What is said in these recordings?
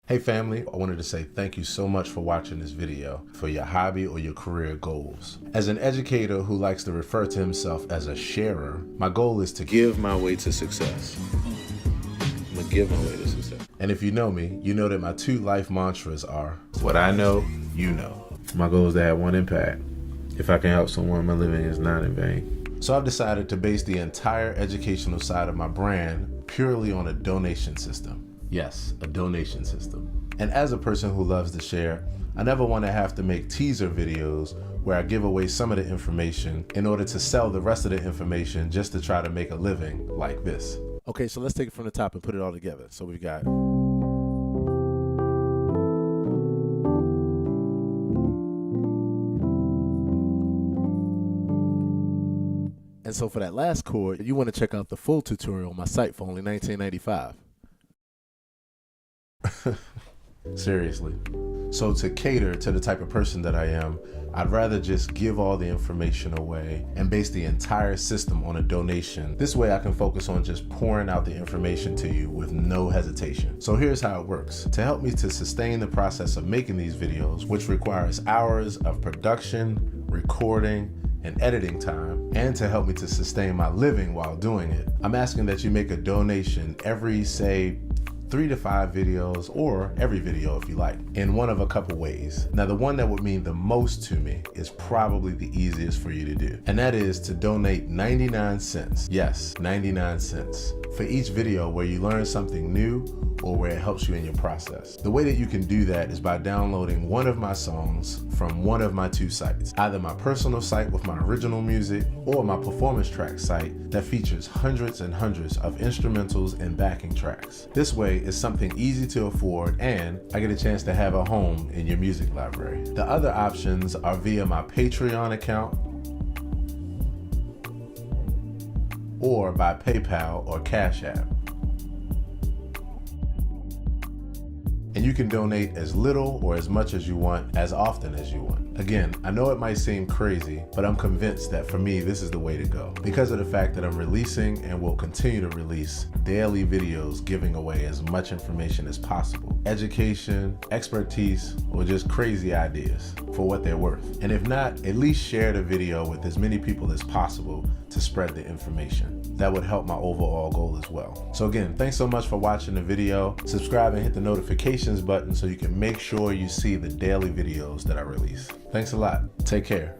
Hey family, I wanted to say thank you so much for watching this video for your hobby or your career goals. As an educator who likes to refer to himself as a sharer, my goal is to give my way to success. I'm gonna give my way to success. And if you know me, you know that my two life mantras are, what I know, you know. My goal is to have one impact. If I can help someone, my living is not in vain. So I've decided to base the entire educational side of my brand purely on a donation system. Yes, a donation system. And as a person who loves to share, I never want to have to make teaser videos where I give away some of the information in order to sell the rest of the information just to try to make a living like this. Okay, so let's take it from the top and put it all together. So we've got and so for that last chord, you want to check out the full tutorial on my site for only $19.95. Seriously. So to cater to the type of person that I am, I'd rather just give all the information away and base the entire system on a donation. This way I can focus on just pouring out the information to you with no hesitation. So here's how it works. To help me to sustain the process of making these videos, which requires hours of production, recording, and editing time, and to help me to sustain my living while doing it, I'm asking that you make a donation every, say, 3 to 5 videos, or every video if you like, in one of a couple ways. Now, the one that would mean the most to me is probably the easiest for you to do, and that is to donate 99 cents. Yes, 99 cents for each video where you learn something new or where it helps you in your process. The way that you can do that is by downloading one of my songs from one of my two sites, either my personal site with my original music or my performance track site that features hundreds and hundreds of instrumentals and backing tracks. This way it's something easy to afford, and I get a chance to have a home in your music library. The other options are via my Patreon account or by PayPal or Cash App. And you can donate as little or as much as you want, as often as you want. Again, I know it might seem crazy, but I'm convinced that for me, this is the way to go, because of the fact that I'm releasing and will continue to release daily videos giving away as much information as possible. Education, expertise, or just crazy ideas for what they're worth. And if not, at least share the video with as many people as possible to spread the information. That would help my overall goal as well. So again, thanks so much for watching the video. Subscribe and hit the notifications button so you can make sure you see the daily videos that I release. Thanks a lot. Take care.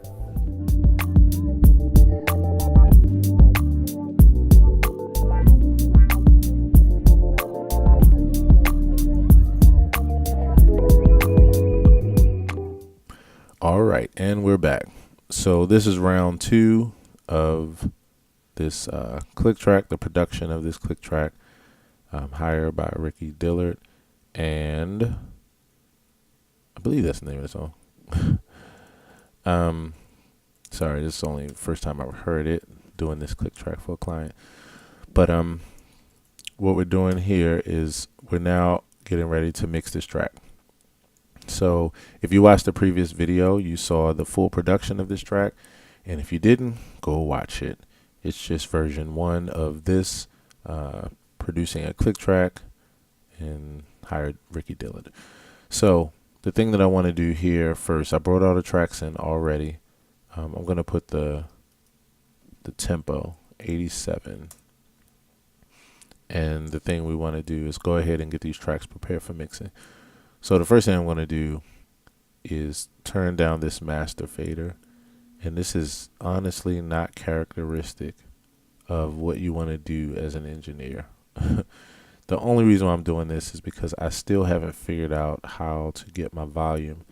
All right, and we're back. So this is round 2 of this click track, the production of this click track, hired by Dillard, and I believe that's the name of the song. Sorry, this is only the first time I've heard it, doing this click track for a client. But what we're doing here is we're now getting ready to mix this track. So if you watched the previous video, you saw the full production of this track, and if you didn't, go watch it. It's just version 1 of this, producing a click track, and hired Dillard. So the thing that I want to do here first, I brought all the tracks in already. I'm going to put the tempo 87, and the thing we want to do is go ahead and get these tracks prepared for mixing. So the first thing I'm going to do is turn down this master fader. And this is honestly not characteristic of what you want to do as an engineer. The only reason why I'm doing this is because I still haven't figured out how to get my volume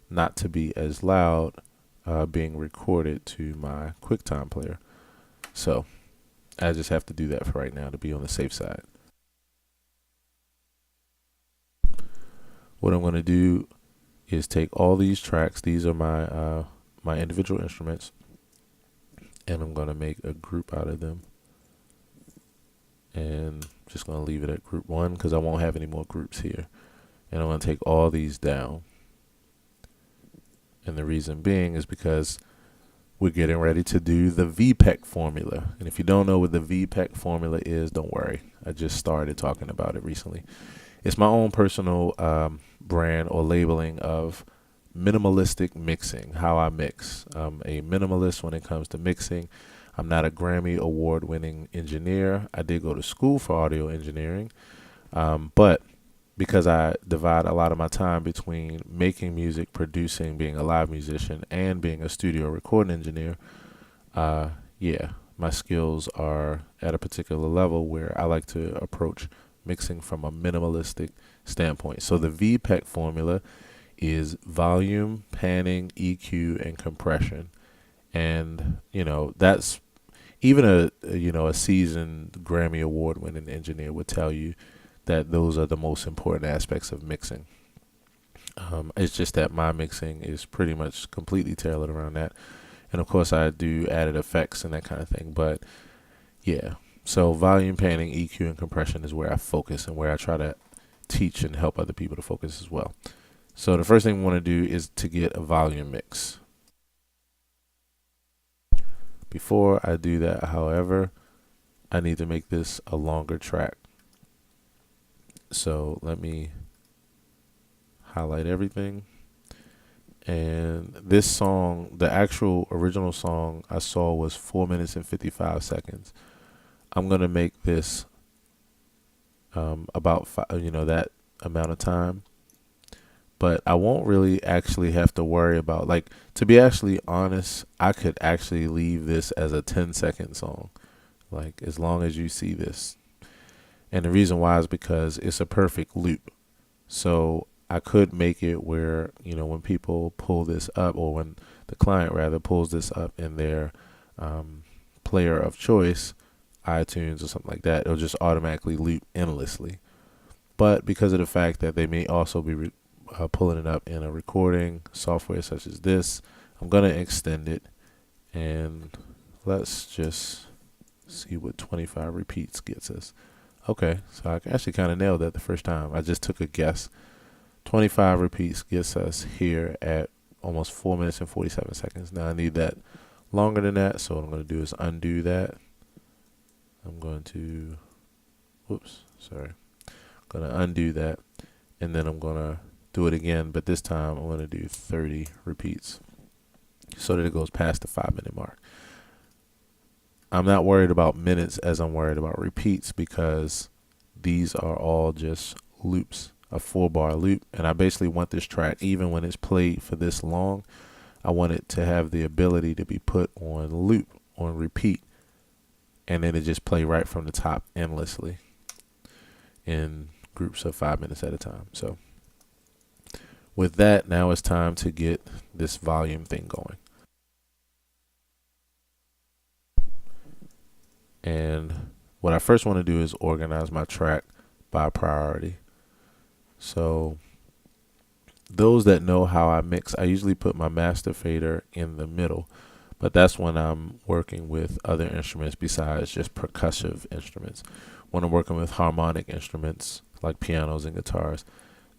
not to be as loud being recorded to my QuickTime player. So I just have to do that for right now to be on the safe side. What I'm going to do is take all these tracks. These are my my individual instruments, and I'm going to make a group out of them, and just going to leave it at group 1 because I won't have any more groups here. And I'm going to take all these down, and the reason being is because we're getting ready to do the VPEC formula. And if you don't know what the VPEC formula is, don't worry, I just started talking about it recently. It's my own personal brand or labeling of minimalistic mixing, how I mix. I'm a minimalist when it comes to mixing. I'm not a Grammy award winning engineer. I did go to school for audio engineering, but because I divide a lot of my time between making music, producing, being a live musician, and being a studio recording engineer, yeah, my skills are at a particular level where I like to approach mixing from a minimalistic standpoint. So the VPEC formula is volume, panning, EQ, and compression. And, that's even a seasoned Grammy award winning engineer would tell you that those are the most important aspects of mixing. It's just that my mixing is pretty much completely tailored around that. And of course I do added effects and that kind of thing. But yeah, so volume, panning, EQ, and compression is where I focus and where I try to teach and help other people to focus as well. So the first thing we want to do is to get a volume mix. Before I do that, however, I need to make this a longer track. So let me highlight everything. And this song, the actual original song I saw was 4 minutes and 55 seconds. I'm going to make this about that amount of time. But I won't really actually have to worry about, like, to be actually honest, I could actually leave this as a 10-second song, like, as long as you see this. And the reason why is because it's a perfect loop. So I could make it where, when people pull this up, or when the client rather pulls this up in their player of choice, iTunes or something like that, it'll just automatically loop endlessly. But because of the fact that they may also be pulling it up in a recording software such as this, I'm going to extend it, and let's just see what 25 repeats gets us. Okay, so I actually kind of nailed that the first time. I just took a guess. 25 repeats gets us here at almost 4 minutes and 47 seconds. Now I need that longer than that, so what I'm going to do is undo that. I'm going to, I'm going to undo that, and then I'm going to do it again, but this time I'm going to do 30 repeats so that it goes past the 5-minute mark. I'm not worried about minutes as I'm worried about repeats, because these are all just loops, a 4-bar loop. And I basically want this track, even when it's played for this long, I want it to have the ability to be put on loop, on repeat, and then it just play right from the top endlessly in groups of 5 minutes at a time. So with that, now it's time to get this volume thing going. And what I first want to do is organize my track by priority. So those that know how I mix, I usually put my master fader in the middle, but that's when I'm working with other instruments besides just percussive instruments. When I'm working with harmonic instruments like pianos and guitars,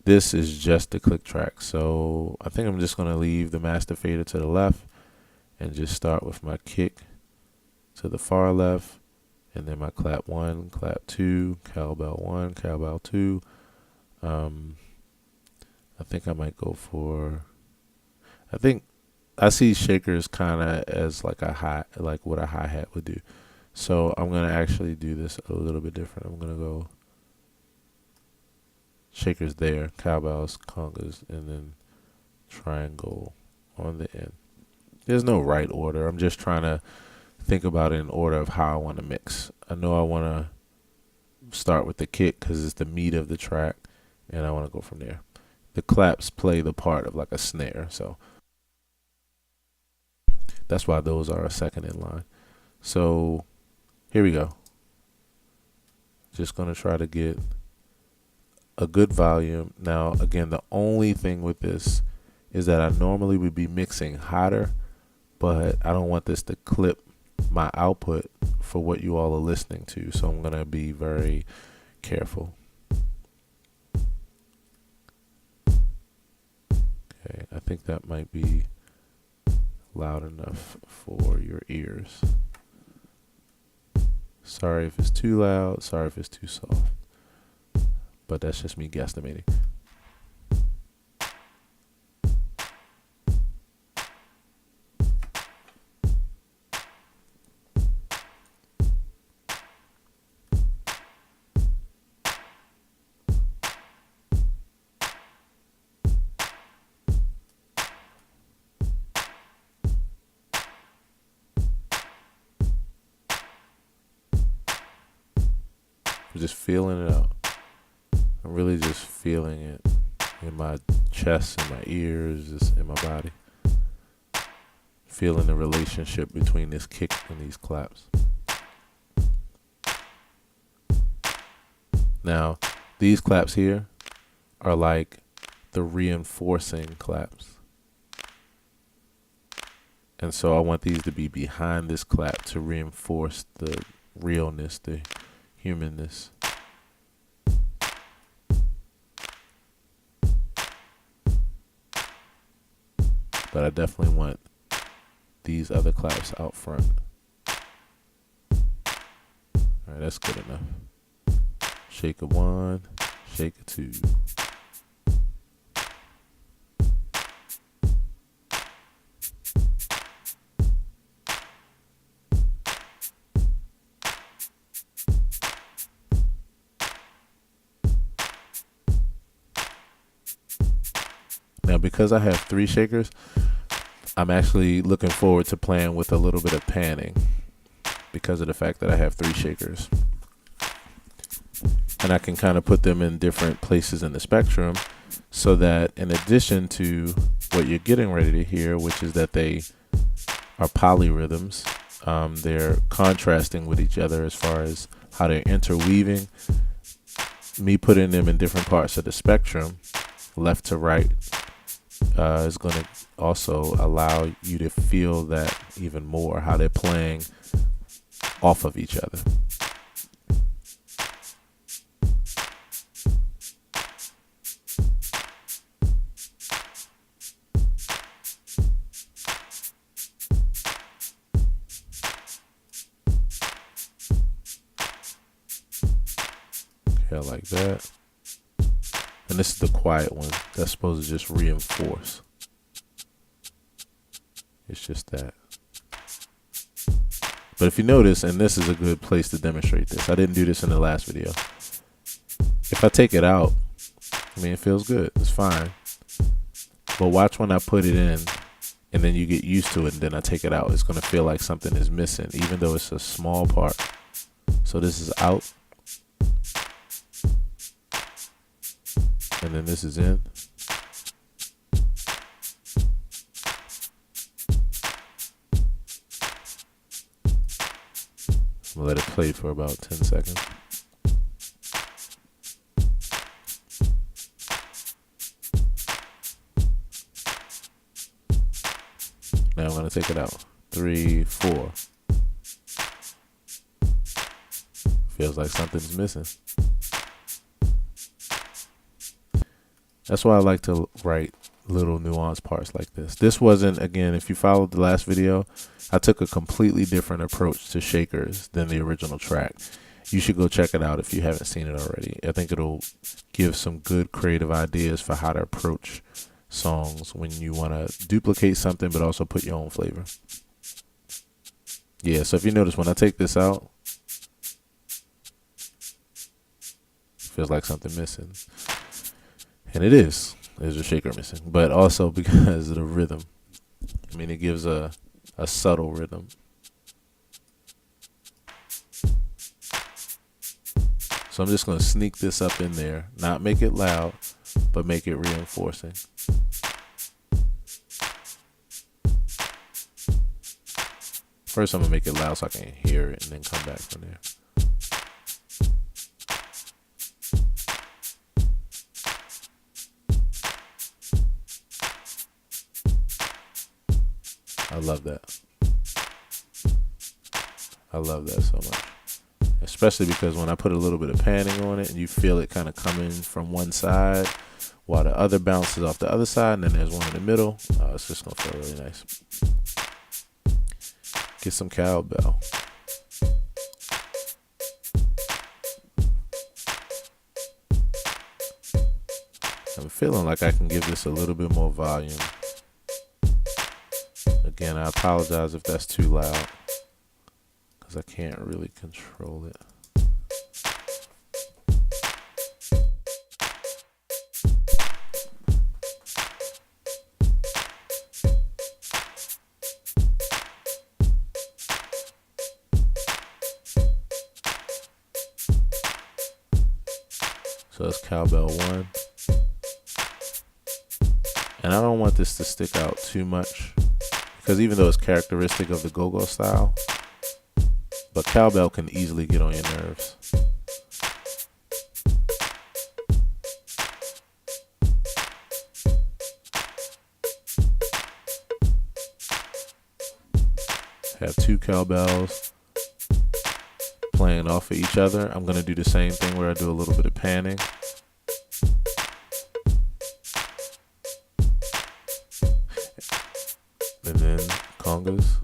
this is just the click track. So I think I'm just going to leave the master fader to the left and just start with my kick to the far left, and then my clap 1, clap 2, cowbell 1, cowbell 2. I think I might go for, I see shakers kind of as like a like what a hi-hat would do. So I'm going to actually do this a little bit different. I'm going to go shakers there, cowbells, congas, and then triangle on the end. There's no right order. I'm just trying to think about it in order of how I want to mix. I know I want to start with the kick because it's the meat of the track, and I want to go from there. The claps play the part of like a snare, so that's why those are a second in line. So here we go. Just going to try to get a good volume. Now, again, the only thing with this is that I normally would be mixing hotter, but I don't want this to clip my output for what you all are listening to, so I'm going to be very careful. Okay, I think that might be loud enough for your ears. Sorry if it's too loud, sorry if it's too soft. but that's just me guesstimating. Just feeling it out. I'm really just feeling it in my chest, in my ears, just in my body. Feeling the relationship between this kick and these claps. Now, these claps here are like the reinforcing claps. And so I want these to be behind this clap to reinforce the realness, the humanness. But I definitely want these other claps out front. Alright, that's good enough. Shake a 1, shake a 2. Now, because I have 3 shakers, I'm actually looking forward to playing with a little bit of panning because of the fact that I have 3 shakers. And I can kind of put them in different places in the spectrum so that in addition to what you're getting ready to hear, which is that they are polyrhythms, they're contrasting with each other as far as how they're interweaving. Me putting them in different parts of the spectrum, left to right, is going to also allow you to feel that even more, how they're playing off of each other. Okay, like that. And this is the quiet one that's supposed to just reinforce. It's just that. But if you notice, and this is a good place to demonstrate this, I didn't do this in the last video. If I take it out, I mean, it feels good. It's fine. But watch when I put it in, and then you get used to it, and then I take it out. It's going to feel like something is missing, even though it's a small part. So this is out. And then this is in. I'm gonna let it play for about 10 seconds. Now I'm gonna take it out. 3, 4. Feels like something's missing. That's why I like to write little nuanced parts like this. This wasn't, again, if you followed the last video, I took a completely different approach to shakers than the original track. You should go check it out if you haven't seen it already. I think it'll give some good creative ideas for how to approach songs when you want to duplicate something but also put your own flavor. Yeah, so if you notice, when I take this out, feels like something missing. And it is. There's a shaker missing. But also because of the rhythm. I mean, it gives a subtle rhythm. So I'm just going to sneak this up in there. Not make it loud, but make it reinforcing. First I'm going to make it loud so I can hear it and then come back from there. I love that. I love that so much. Especially because when I put a little bit of panning on it and you feel it kind of coming from one side while the other bounces off the other side and then there's one in the middle, it's just going to feel really nice. Get some cowbell. feeling like I can give this a little bit more volume. Again, I apologize if that's too loud, because I can't really control it. So that's cowbell 1. And I don't want this to stick out too much, because even though it's characteristic of the go-go style, but cowbell can easily get on your nerves. Have 2 cowbells playing off of each other. I'm going to do the same thing where I do a little bit of panning. And then congas.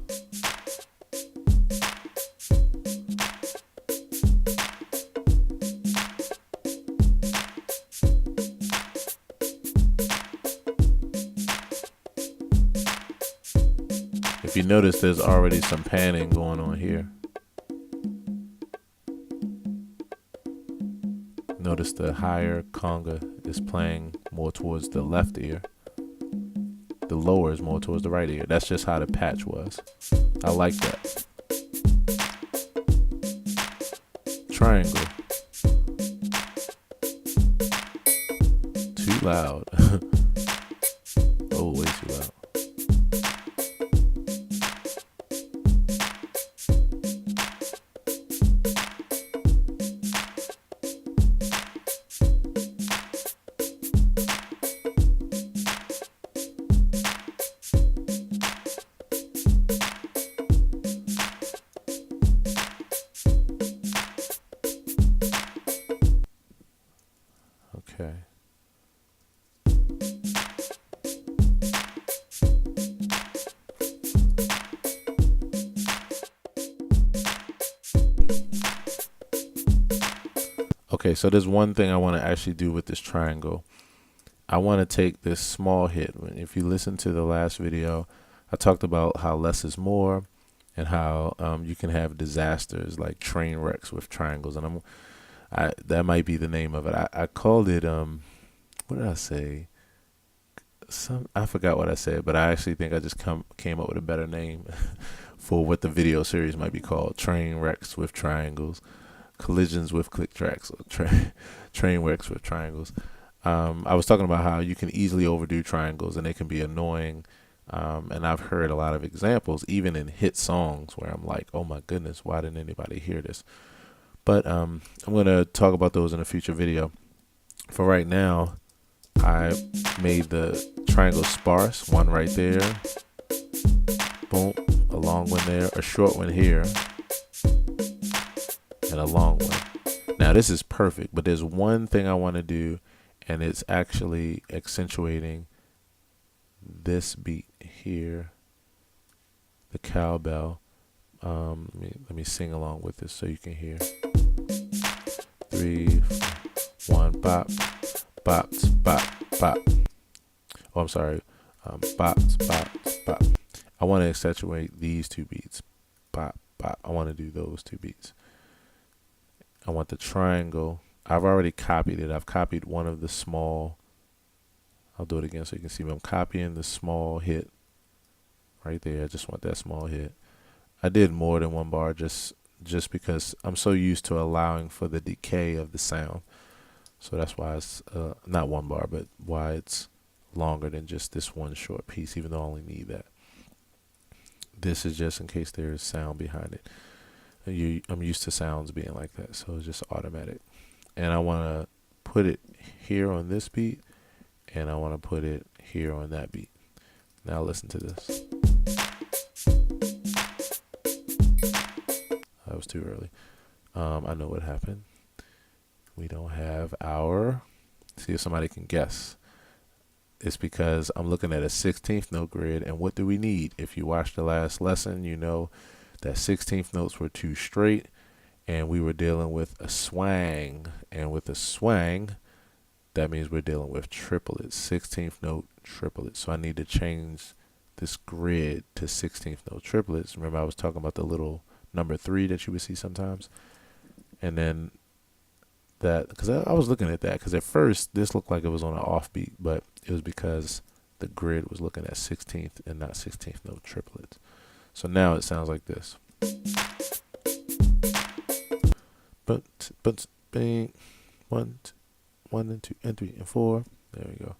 If you notice, there's already some panning going on here. Notice the higher conga is playing more towards the left ear. The lower is more towards the right ear. That's just how the patch was. I like that. Triangle. Too loud. Oh, way too loud. Okay. Okay, so there's one thing I want to actually do with this triangle. I want to take this small hit. If you listen to the last video, I talked about how less is more and how you can have disasters like train wrecks with triangles. And that might be the name of it. I called it, what did I say? I forgot what I said, but I actually think I just came up with a better name for what the video series might be called. Train wrecks with triangles. Collisions with click tracks. Train wrecks with triangles. I was talking about how you can easily overdo triangles and they can be annoying. And I've heard a lot of examples, even in hit songs, where I'm like, oh my goodness, why didn't anybody hear this? But I'm going to talk about those in a future video. For right now, I made the triangle sparse, one right there, boom, a long one there, a short one here, and a long one. Now this is perfect, but there's one thing I want to do, and it's actually accentuating this beat here, the cowbell. Let me sing along with this so you can hear. 3, 1, bop, bop, bop, bop. Oh, I'm sorry. Bop, bop, bop. I want to accentuate these 2 beats. Bop, bop. I want to do those 2 beats. I want the triangle. I've already copied it. I've copied one of the small. I'll do it again so you can see me. I'm copying the small hit right there. I just want that small hit. I did more than 1 bar just because I'm so used to allowing for the decay of the sound. So that's why it's not 1 bar, but why it's longer than just this one short piece, even though I only need that. This is just in case there is sound behind it. I'm used to sounds being like that, so it's just automatic. And I want to put it here on this beat, and I want to put it here on that beat. Now listen to this. That was too early. I know what happened. We don't have our, see if somebody can guess. It's because I'm looking at a 16th note grid, and what do we need? If you watched the last lesson, you know that 16th notes were 2 straight, and we were dealing with a swang. And with a swang, that means we're dealing with triplets, 16th note triplets. So I need to change this grid to 16th note triplets. Remember I was talking about the little number 3 that you would see sometimes? And then that, because I was looking at that, because at first this looked like it was on an offbeat, but it was because the grid was looking at 16th and not 16th note triplets. So now it sounds like this. But bang, 1 and 2 and 3 and 4. There we go.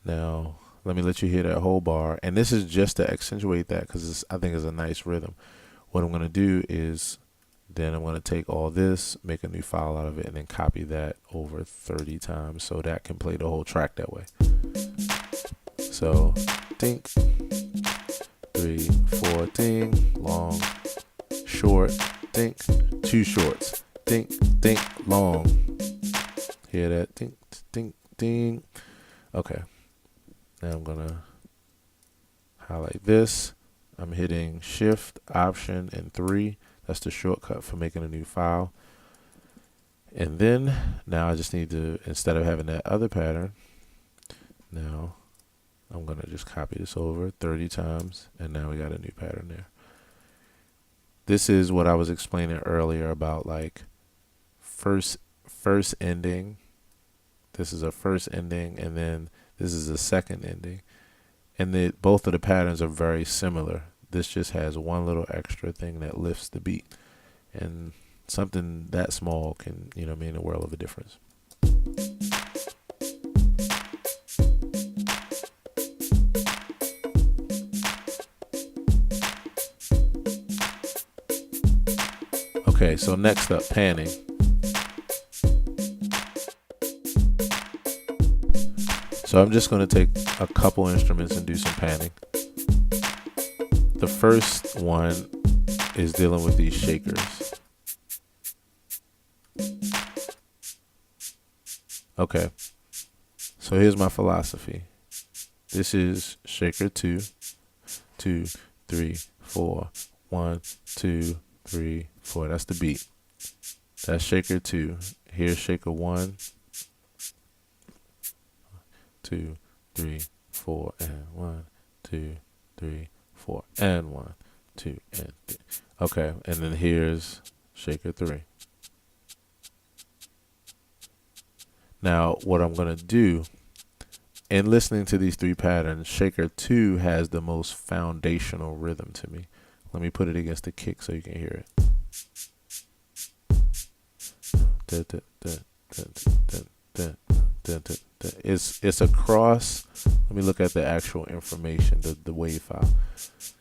Now let me let you hear that whole bar, and this is just to accentuate that because I think it's a nice rhythm. What I'm going to do is then I'm going to take all this, make a new file out of it, and then copy that over 30 times so that can play the whole track that way. So dink, 3, 4, ding, long, short, dink, 2 shorts, dink, dink, long. Hear that? Dink, dink, ding. Okay. Now I'm going to highlight this. I'm hitting Shift, Option, and 3. That's the shortcut for making a new file. And then now I just need to, instead of having that other pattern, now I'm going to just copy this over 30 times. And now we got a new pattern there. This is what I was explaining earlier about like first ending. This is a first ending, and then this is a second ending. And both of the patterns are very similar. This just has one little extra thing that lifts the beat. And something that small can, mean a world of a difference. Okay, so next up, panning. So I'm just going to take a couple instruments and do some panning. The first one is dealing with these shakers. Okay, so here's my philosophy. This is shaker 2, 2, 3, 4, 1, 2, 3, 4. That's the beat. That's shaker 2. Here's shaker 1, 2, 3, 4, and 1, 2, 3, 4, and 1, 2, and 3. Okay, and then here's shaker 3. Now, what I'm going to do, in listening to these 3 patterns, shaker 2 has the most foundational rhythm to me. Let me put it against the kick so you can hear it. It's across. Let me look at the actual information, the wave file.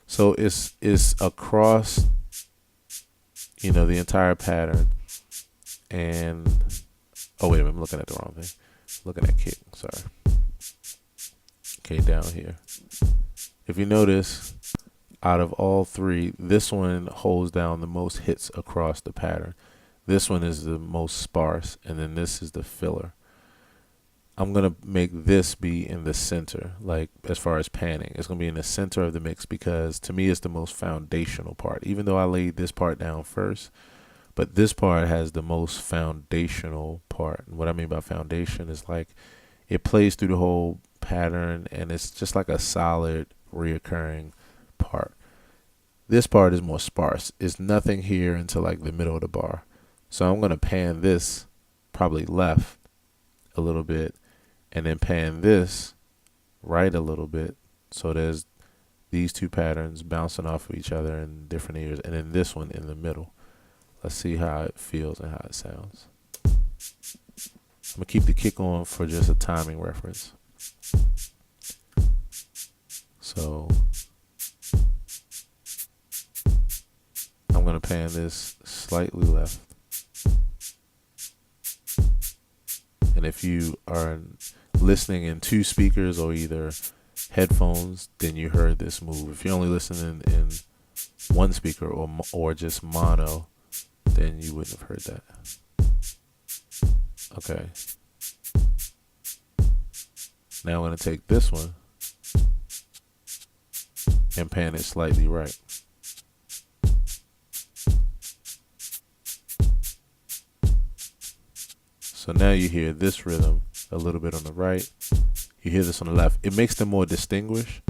So it's across, the entire pattern. And oh wait a minute, I'm looking at the wrong thing. Looking at kick. Sorry. Okay, down here. If you notice, out of all 3, this one holds down the most hits across the pattern. This one is the most sparse, and then this is the filler. I'm going to make this be in the center, like as far as panning. It's going to be in the center of the mix because to me it's the most foundational part, even though I laid this part down first. But this part has the most foundational part. And what I mean by foundation is like it plays through the whole pattern and it's just like a solid reoccurring part. This part is more sparse. It's nothing here until like the middle of the bar. So I'm going to pan this probably left a little bit and then pan this right a little bit. So there's these 2 patterns bouncing off of each other in different ears, and then this one in the middle. Let's see how it feels and how it sounds. I'm going to keep the kick on for just a timing reference. So I'm going to pan this slightly left. And if you are listening in 2 speakers or either headphones, then you heard this move. If you're only listening in 1 speaker or just mono, then you wouldn't have heard that. Okay. Now I'm going to take this one and pan it slightly right. So now you hear this rhythm a little bit on the right. You hear this on the left. It makes them more distinguished,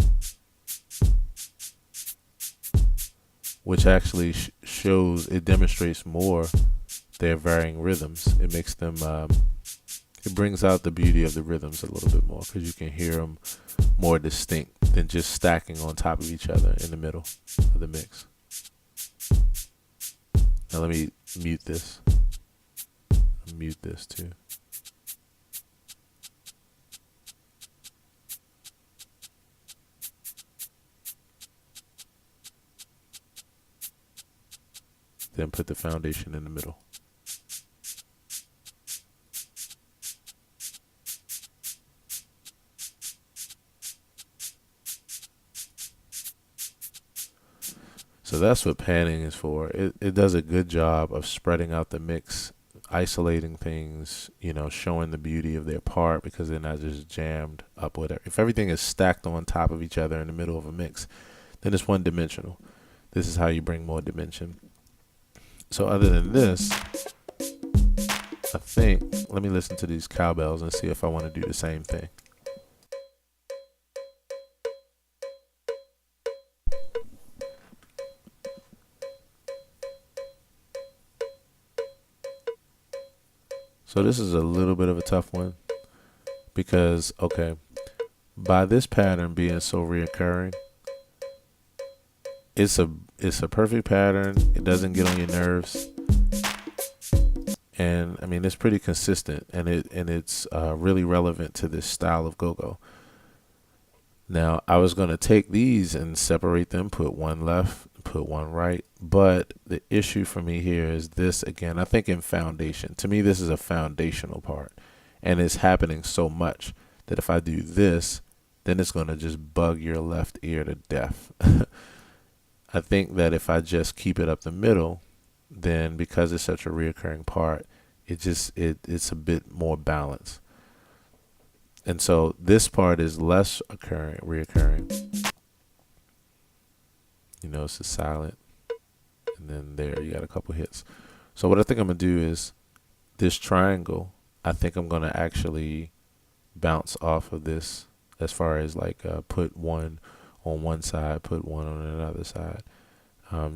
which actually shows, it demonstrates more their varying rhythms. It makes them, it brings out the beauty of the rhythms a little bit more because you can hear them more distinct than just stacking on top of each other in the middle of the mix. Now let me mute this. I'll mute this too. Then put the foundation in the middle. So that's what panning is for. It does a good job of spreading out the mix, isolating things, you know, showing the beauty of their part because they're not just jammed up with it. If everything is stacked on top of each other in the middle of a mix, then it's one dimensional. This is how you bring more dimension. So other than this, I think, let me listen to these cowbells and see if I want to do the same thing. So this is a little bit of a tough one because, okay, by this pattern being so reoccurring, it's a perfect pattern. It doesn't get on your nerves, and I mean it's pretty consistent, and it's really relevant to this style of go-go. Now I was gonna take these and separate them, put one left, put one right, but the issue for me here is this again. I think in foundation, to me this is a foundational part, and it's happening so much that if I do this, then it's gonna just bug your left ear to death. I think that if I just keep it up the middle, then because it's such a reoccurring part, it's a bit more balanced. And so this part is less reoccurring. You know, it's a silent. And then there you got a couple hits. So what I think I'm going to do is this triangle, I think I'm going to actually bounce off of this as far as like put one on one side, put one on another side,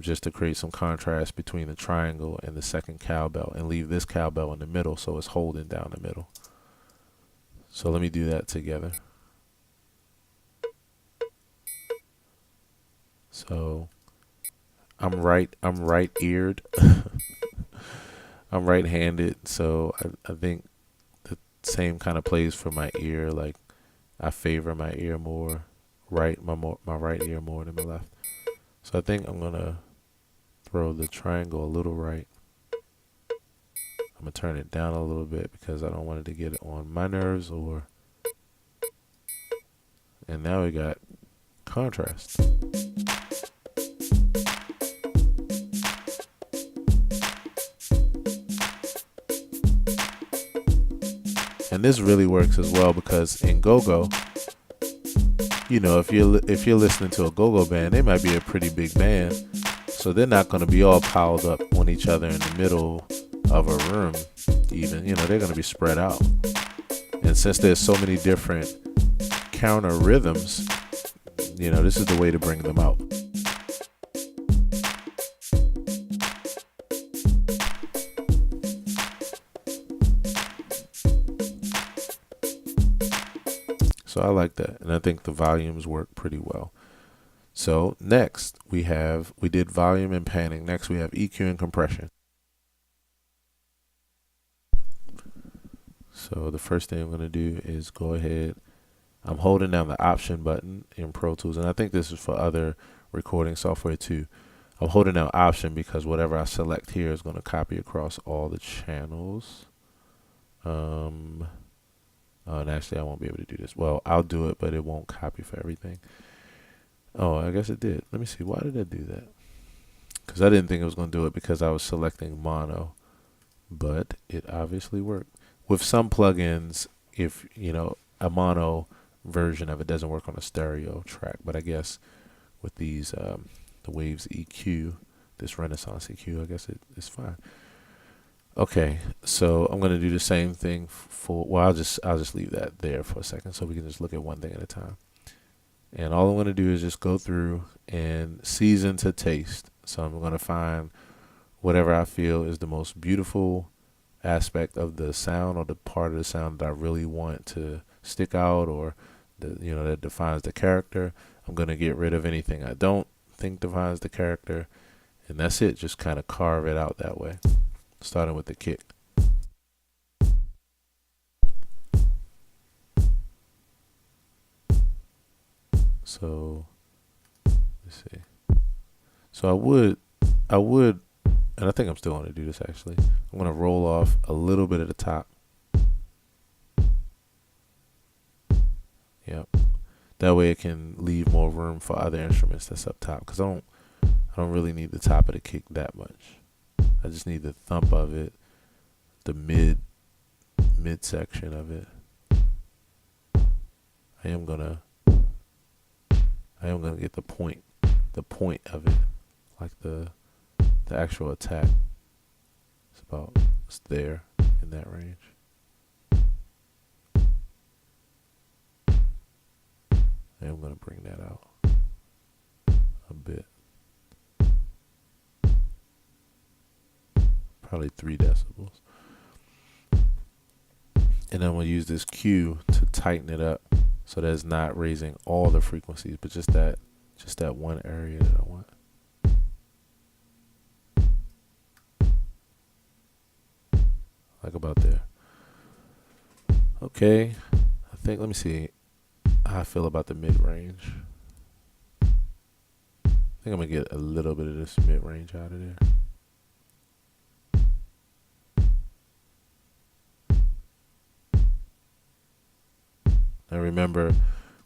just to create some contrast between the triangle and the second cowbell, and leave this cowbell in the middle so it's holding down the middle. So let me do that together. So I'm right-eared. I'm right-handed, so I think the same kind of plays for my ear. Like I favor my ear more, my right ear more than my left. So I think I'm gonna throw the triangle a little right. I'm gonna turn it down a little bit because I don't want it to get on my nerves and now we got contrast. And this really works as well because in go-go, you know, if you're listening to a go-go band, they might be a pretty big band, so they're not going to be all piled up on each other in the middle of a room. Even, you know, they're going to be spread out. And since there's so many different counter rhythms, you know, this is the way to bring them out. So I like that, and I think the volumes work pretty well. So next we did volume and panning. Next we have EQ and compression. So the first thing I'm going to do is go ahead. I'm holding down the option button in Pro Tools, and I think this is for other recording software too. I'm holding down option because whatever I select here is going to copy across all the channels. And actually I won't be able to do this. Well, I'll do it, but it won't copy for everything. Oh, I guess it did. Let me see. Why did I do that? Because I didn't think it was going to do it because I was selecting mono, but it obviously worked. With some plugins, if you know, a mono version of it doesn't work on a stereo track, but I guess with these the Waves EQ, this Renaissance EQ, I guess it's fine. Okay, so I'm gonna do the same thing for. Well, I'll just leave that there for a second, so we can just look at one thing at a time. And all I'm gonna do is just go through and season to taste. So I'm gonna find whatever I feel is the most beautiful aspect of the sound, or the part of the sound that I really want to stick out, or that defines the character. I'm gonna get rid of anything I don't think defines the character, and that's it. Just kind of carve it out that way, starting with the kick. So let's see. So I would, and I think I'm still going to do this actually. I'm going to roll off a little bit at the top. Yep. That way it can leave more room for other instruments that's up top, because I don't really need the top of the kick that much. I just need the thump of it, the mid section of it. I am gonna get the point of it, like the actual attack. It's there in that range. I am gonna bring that out a bit. Probably 3 decibels. And then we'll use this cue to tighten it up, so that it's not raising all the frequencies, but just that one area that I want. Like about there. Okay, let me see how I feel about the mid-range. I think I'm gonna get a little bit of this mid-range out of there. Now remember,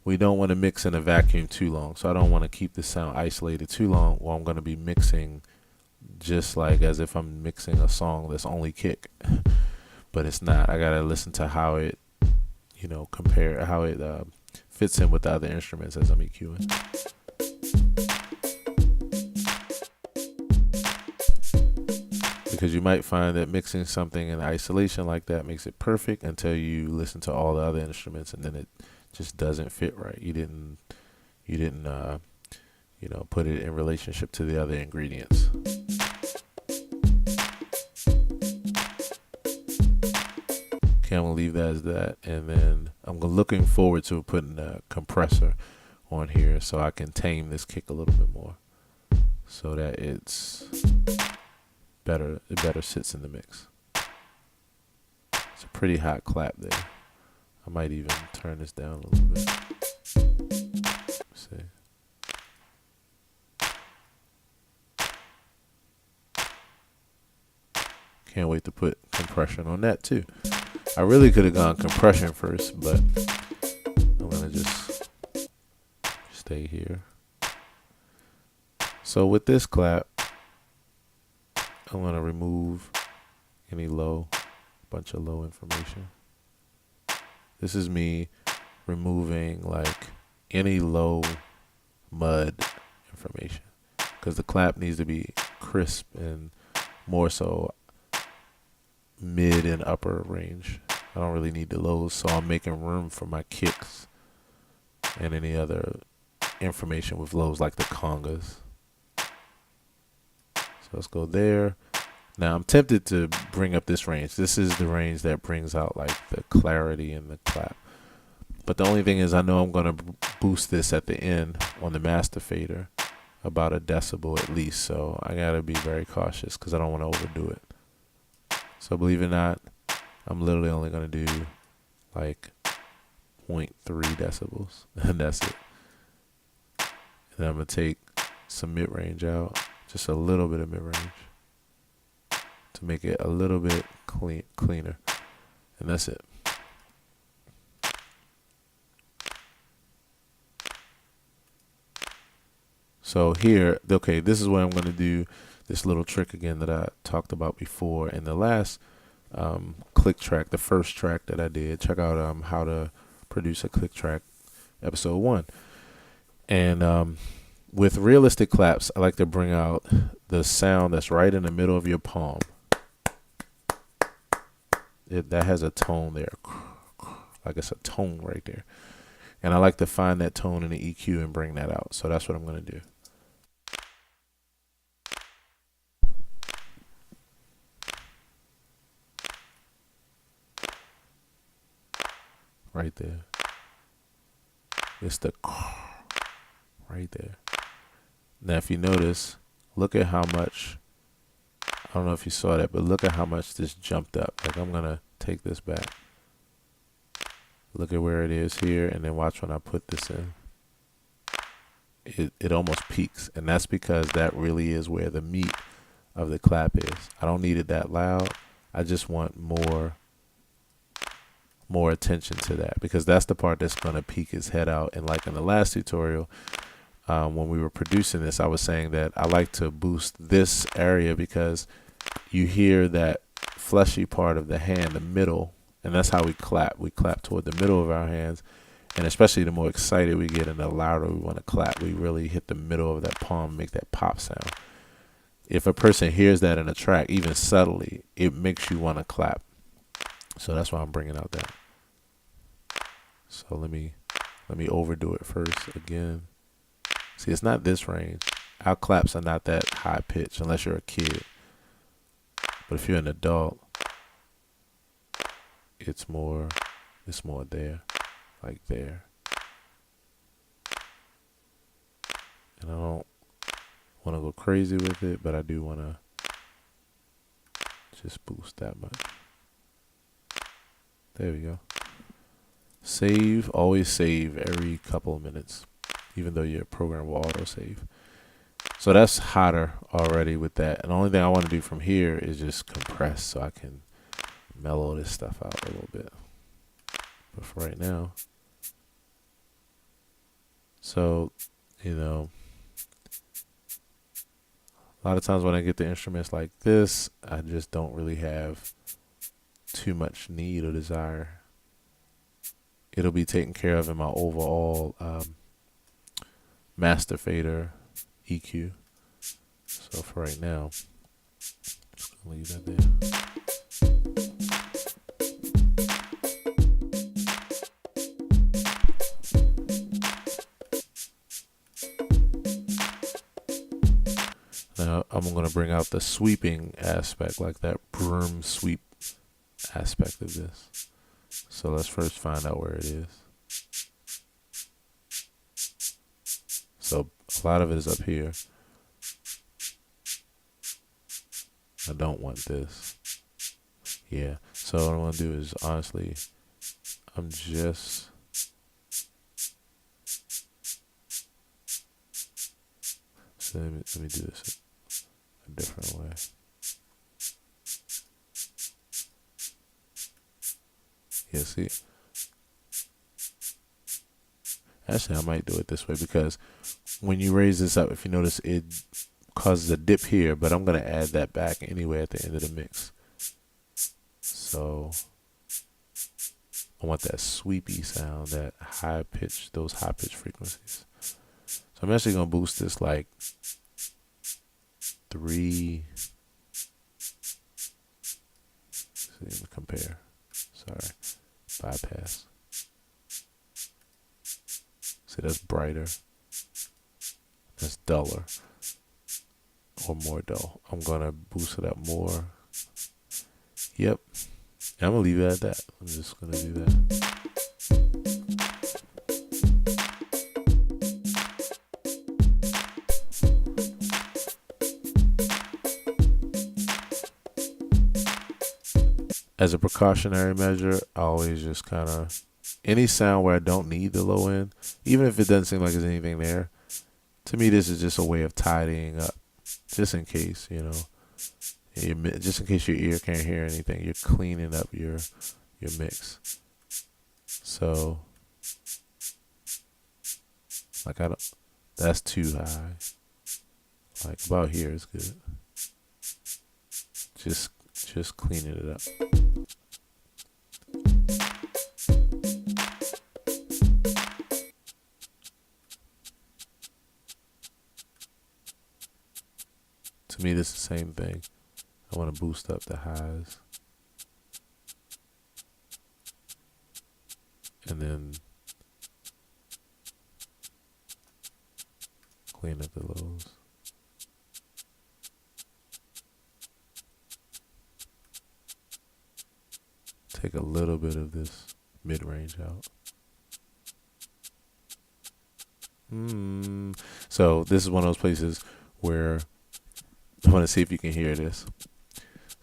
we don't want to mix in a vacuum too long, so I don't want to keep the sound isolated too long, while I'm going to be mixing just like as if I'm mixing a song that's only kick. But it's not. I got to listen to how it, compare, how it fits in with the other instruments as I'm EQing. Because you might find that mixing something in isolation like that makes it perfect until you listen to all the other instruments, and then it just doesn't fit right. You didn't put it in relationship to the other ingredients. Okay, I'm gonna leave that as that, and then I'm looking forward to putting a compressor on here so I can tame this kick a little bit more, so that it better sits in the mix. It's a pretty hot clap there. I might even turn this down a little bit. Let's see. Can't wait to put compression on that too. I really could have gone compression first, but I'm gonna just stay here. So with this clap, I'm gonna remove any bunch of low information. This is me removing like any low mud information, because the clap needs to be crisp and more so mid and upper range. I don't really need the lows, so I'm making room for my kicks and any other information with lows like the congas. So let's go there. Now I'm tempted to bring up this range. This is the range that brings out like the clarity in the clap. But the only thing is, I know I'm going to boost this at the end on the master fader about a decibel at least. So I got to be very cautious because I don't want to overdo it. So believe it or not, I'm literally only going to do like 0.3 decibels, and that's it. And then I'm going to take some mid-range out, just a little bit of mid-range, to make it a little bit cleaner. And that's it. So here, okay, this is what I'm going to do, this little trick again that I talked about before in the last click track, the first track that I did. Check out how to produce a click track, episode 1. And with realistic claps, I like to bring out the sound that's right in the middle of your palm. that has a tone there, like it's a tone right there. And I like to find that tone in the EQ and bring that out. So that's what I'm gonna do. Right there. It's the right there. Now if you notice, look at how much, I don't know if you saw that, but look at how much this jumped up. Like I'm gonna take this back. Look at where it is here, and then watch when I put this in. It almost peaks, and that's because that really is where the meat of the clap is. I don't need it that loud. I just want more attention to that, because that's the part that's going to peek its head out. And like in the last tutorial, when we were producing this, I was saying that I like to boost this area because you hear that fleshy part of the hand, the middle, and that's how we clap. We clap toward the middle of our hands, and especially the more excited we get and the louder we want to clap, we really hit the middle of that palm, make that pop sound. If a person hears that in a track, even subtly, it makes you want to clap. So that's why I'm bringing out that. So let me overdo it first again. See, it's not this range. Our claps are not that high pitch unless you're a kid. But if you're an adult, it's more there, like there. And I don't want to go crazy with it, but I do want to just boost that much. There we go. Save, always save every couple of minutes, even though your program will auto save. So that's hotter already with that. And the only thing I want to do from here is just compress so I can mellow this stuff out a little bit. But for right now, so, you know, a lot of times when I get the instruments like this, I just don't really have too much need or desire. It'll be taken care of in my overall master fader EQ. So for right now, I'll leave that there. Now I'm going to bring out the sweeping aspect, like that broom sweep aspect of this. So let's first find out where it is. So a lot of it is up here. I don't want this. Yeah. So what I want to do is, honestly, I'm just so let me do this a different way. Yeah, see? Actually, I might do it this way, because when you raise this up, if you notice, it causes a dip here, but I'm going to add that back anyway at the end of the mix. So I want that sweepy sound, that high pitch, those high pitch frequencies. So I'm actually going to boost this like 3. See, let me compare. Sorry. Bypass. See, that's brighter. That's duller. Or more dull. I'm going to boost it up more. Yep. I'm going to leave it at that. I'm just going to do that. As a precautionary measure, I always just kind of, any sound where I don't need the low end, even if it doesn't seem like there's anything there, to me this is just a way of tidying up, just in case, you know, just in case your ear can't hear anything, you're cleaning up your mix. So, like that's too high. Like about here is good. Just cleaning it up. To me, this is the same thing. I want to boost up the highs. and then clean up the lows. Take a little bit of this mid-range out. So this is one of those places where I want to see if you can hear this.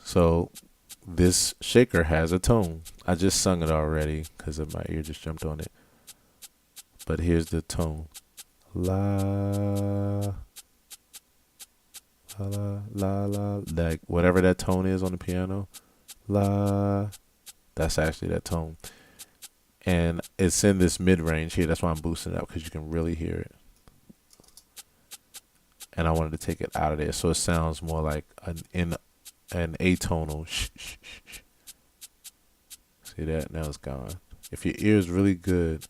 So this shaker has a tone. I just sung it already because my ear just jumped on it. But here's the tone. La, la, la, la, la. Like whatever that tone is on the piano. La. That's actually that tone. And it's in this mid-range here. That's why I'm boosting it up, because you can really hear it. And I wanted to take it out of there so it sounds more like an atonal. See that? Now it's gone. If your ear is really good,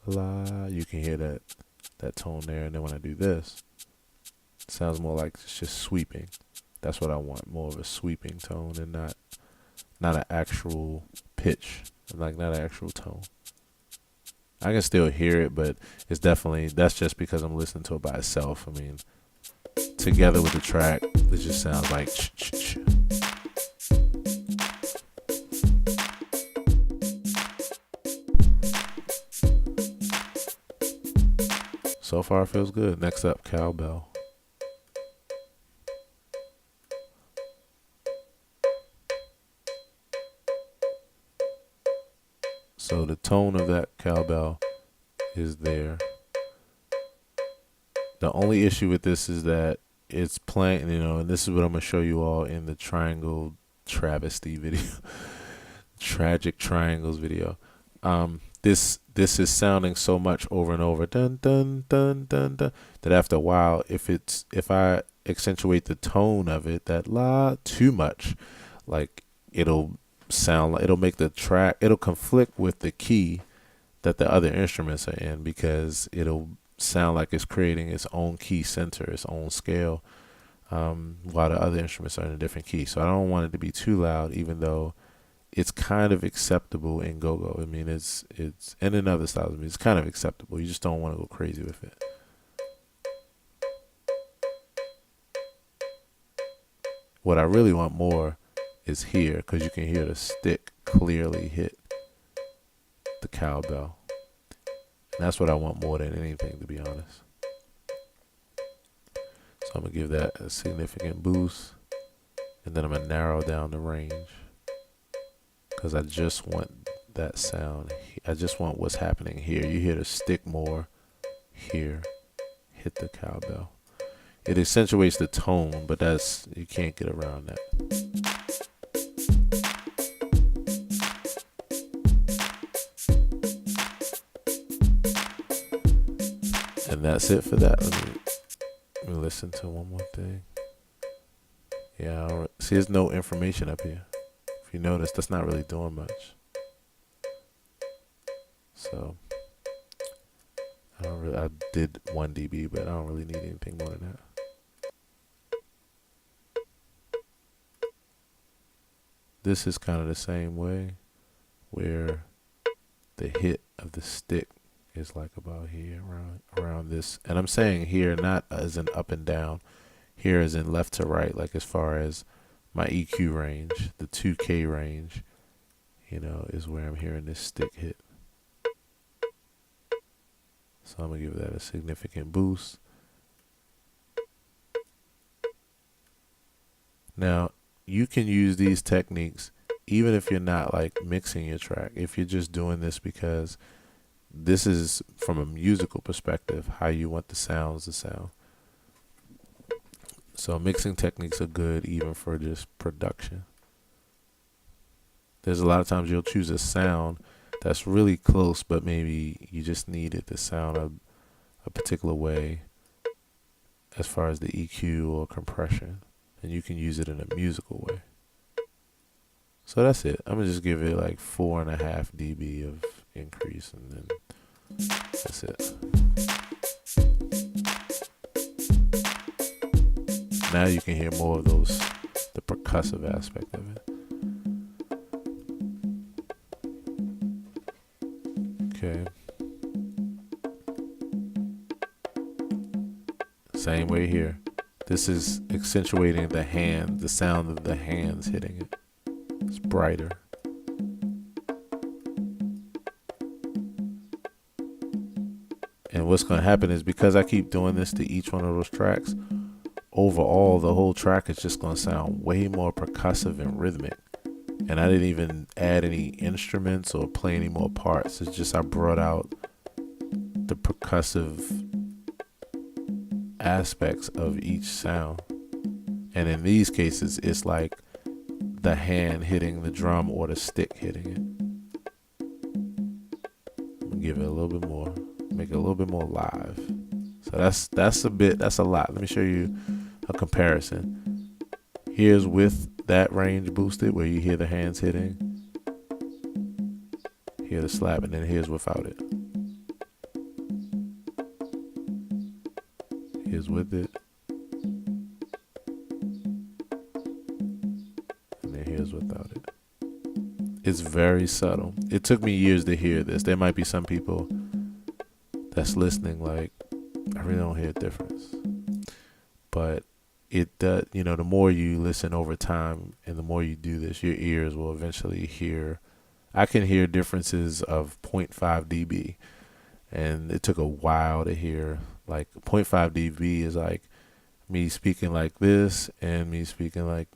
la, you can hear that tone there. And then when I do this, it sounds more like it's just sweeping. That's what I want, more of a sweeping tone and not an actual pitch, like not an actual tone. I can still hear it, but it's definitely, that's just because I'm listening to it by itself. I mean, together with the track, it just sounds like So far it feels good. Next up, cowbell. So the tone of that cowbell is there. The only issue with this is that it's playing, and this is what I'm going to show you all in the triangle travesty video. Tragic triangles video. This is sounding so much over and over, dun dun dun dun dun, that after a while, if I accentuate the tone of it, that la too much, like it'll make the track, it'll conflict with the key that the other instruments are in, because it'll sound like it's creating its own key center, its own scale, while the other instruments are in a different key. So I don't want it to be too loud, even though it's kind of acceptable in go-go. I mean, it's and in other styles, I mean, it's kind of acceptable. You just don't want to go crazy with it. What I really want more is here, because you can hear the stick clearly hit the cowbell. And that's what I want more than anything, to be honest. So I'm going to give that a significant boost, and then I'm going to narrow down the range, because I just want that sound. I just want what's happening here. You hear the stick more here, hit the cowbell. It accentuates the tone, but you can't get around that. And that's it for that. Let me listen to one more thing. Yeah, see, there's no information up here. If you notice, that's not really doing much. So I did 1 dB, but I don't really need anything more than that. This is kind of the same way, where the hit of the stick is like about here, around this. And I'm saying here not as in up and down, here as in left to right, like as far as my EQ range, the 2K range, is where I'm hearing this stick hit. So I'm going to give that a significant boost. Now, you can use these techniques even if you're not like mixing your track. If you're just doing this because this is from a musical perspective, how you want the sounds to sound. So mixing techniques are good even for just production. There's a lot of times you'll choose a sound that's really close, but maybe you just need it to sound a particular way as far as the EQ or compression, and you can use it in a musical way. So that's it. I'm gonna just give it like 4.5 dB of increase, and then that's it. Now you can hear more of the percussive aspect of it. Okay. Same way here. This is accentuating the hand, the sound of the hands hitting it. It's brighter. And what's going to happen is, because I keep doing this to each one of those tracks, overall the whole track is just going to sound way more percussive and rhythmic. And I didn't even add any instruments or play any more parts. It's just I brought out the percussive aspects of each sound. And in these cases, it's like the hand hitting the drum or the stick hitting it. I'm gonna give it a little bit more, make it a little bit more live. So that's a lot. Let me show you a comparison. Here's with that range boosted, where you hear the hands hitting, hear the slap, and then here's without it. Here's with it, and then here's without it. It's very subtle. It took me years to hear this. There might be some people that's listening like, I really don't hear a difference. But it does, the more you listen over time and the more you do this, your ears will eventually hear. I can hear differences of 0.5 dB, and it took a while to hear. Like 0.5 dB is like me speaking like this and me speaking like,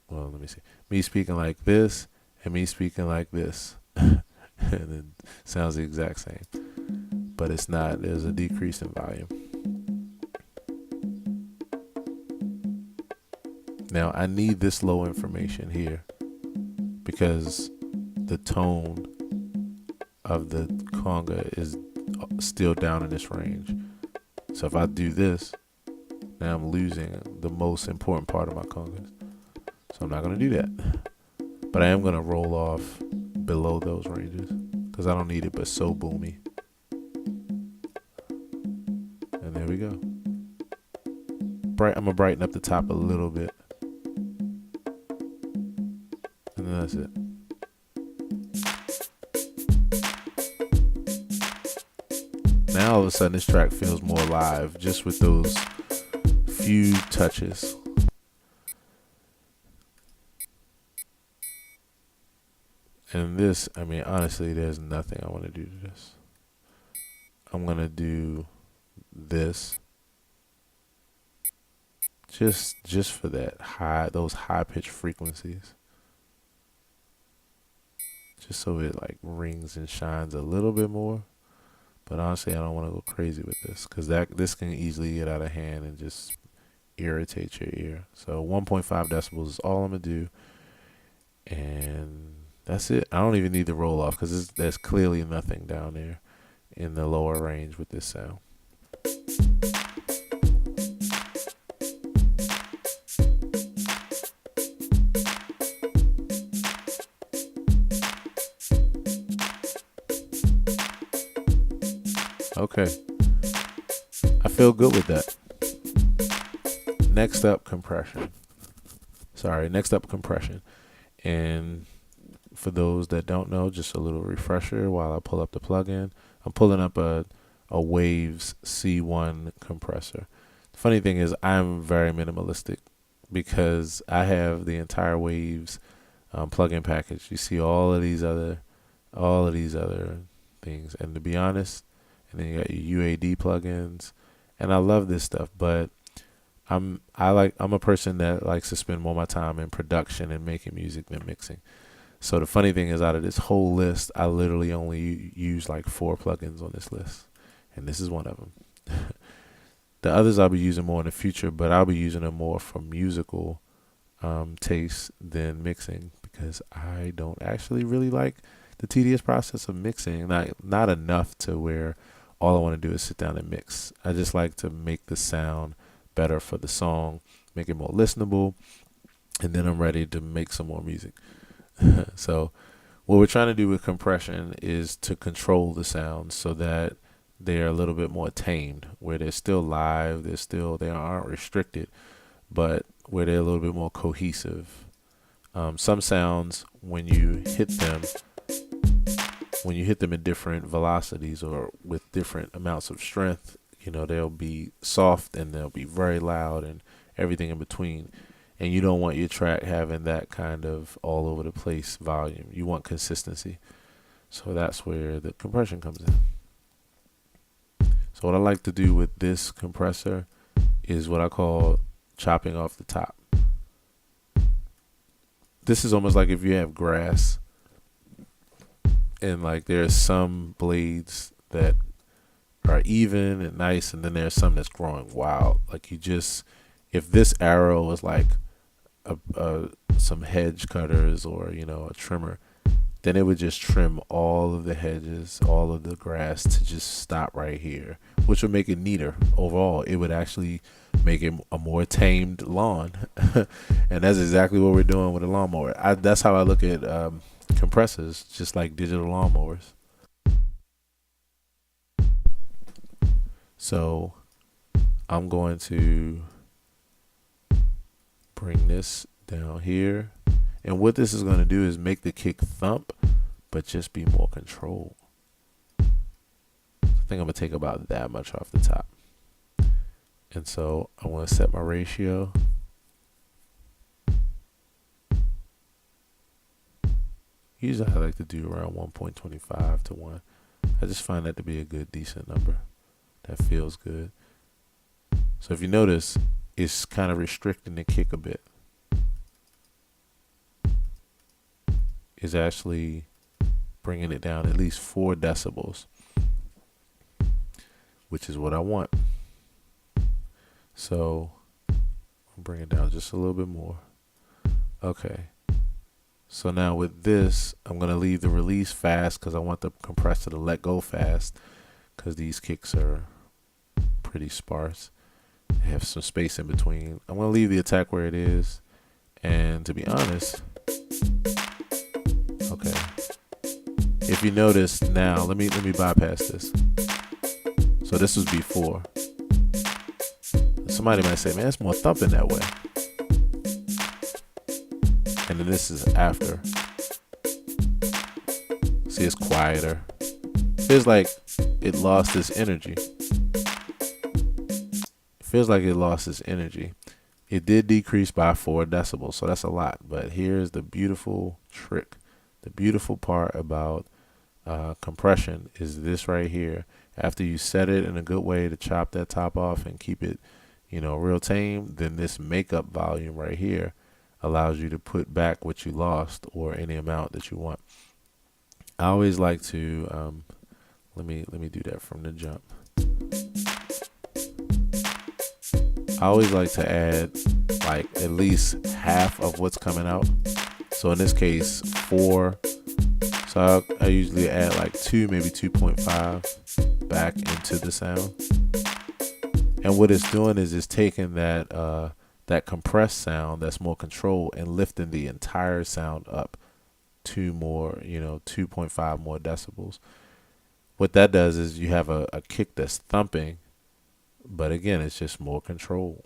me speaking like this and me speaking like this. And it sounds the exact same, but it's not. There's a decrease in volume. Now I need this low information here because the tone of the conga is still down in this range. So if I do this, now I'm losing the most important part of my congas. So I'm not going to do that. But I am going to roll off below those ranges because I don't need it but so boomy. And there we go. I'm going to brighten up the top a little bit. And then that's it. Now all of a sudden this track feels more alive just with those few touches. And this, honestly, there's nothing I want to do to this. I'm going to do this just for those high pitched frequencies. Just so it like rings and shines a little bit more. But honestly, I don't want to go crazy with this because this can easily get out of hand and just irritate your ear. So 1.5 decibels is all I'm going to do. And that's it. I don't even need the roll off because there's clearly nothing down there in the lower range with this sound. Okay, I feel good with that. Next up, compression. And for those that don't know, just a little refresher while I pull up the plugin. I'm pulling up a Waves C1 compressor. The funny thing is I'm very minimalistic because I have the entire Waves plugin package. You see all of these other things, and to be honest, and then you got your UAD plugins, and I love this stuff, but I'm a person that likes to spend more of my time in production and making music than mixing. So the funny thing is, out of this whole list, I literally only use like 4 plugins on this list, and this is one of them. The others I'll be using more in the future, but I'll be using them more for musical taste than mixing because I don't actually really like the tedious process of mixing. Not enough to where all I want to do is sit down and mix. I just like to make the sound better for the song, make it more listenable, and then I'm ready to make some more music. So what we're trying to do with compression is to control the sound so that they're a little bit more tamed, where they're still live, they aren't restricted, but where they're a little bit more cohesive. Some sounds, when you hit them, when you hit them at different velocities or with different amounts of strength, they'll be soft and they'll be very loud and everything in between. And you don't want your track having that kind of all over the place volume. You want consistency. So that's where the compression comes in. So what I like to do with this compressor is what I call chopping off the top. This is almost like if you have grass and like there's some blades that are even and nice, and then there's some that's growing wild. Like if this arrow was like some hedge cutters or a trimmer, then it would just trim all of the hedges, all of the grass to just stop right here, which would make it neater overall. It would actually make it a more tamed lawn. And that's exactly what we're doing with a lawnmower. That's how I look at compressors, just like digital lawnmowers. So I'm going to bring this down here. And what this is going to do is make the kick thump, but just be more controlled. I think I'm going to take about that much off the top. And so I want to set my ratio. Usually I like to do around 1.25 to 1. I just find that to be a good, decent number. That feels good. So if you notice, it's kind of restricting the kick a bit. Is actually bringing it down at least 4 decibels, which is what I want. So I'll bring it down just a little bit more. Okay. So now with this, I'm going to leave the release fast because I want the compressor to let go fast, because these kicks are pretty sparse. They have some space in between. I'm going to leave the attack where it is. And to be honest, okay, if you notice now, let me bypass this. So this was before. Somebody might say, man, it's more thumping that way. And then this is after. See, it's quieter. Feels like it lost its energy. Feels like it lost its energy. It did decrease by 4 decibels, so that's a lot. But here's the beautiful trick. The beautiful part about compression is this right here. After you set it in a good way to chop that top off and keep it, real tame, then this makeup volume right here allows you to put back what you lost or any amount that you want. I always like to let me do that from the jump. I always like to add like at least half of what's coming out. So in this case, 4. So I usually add like 2, maybe 2.5 back into the sound. And what it's doing is it's taking that compressed sound that's more controlled and lifting the entire sound up 2 more, 2.5 more decibels. What that does is you have a kick that's thumping, but again, it's just more controlled.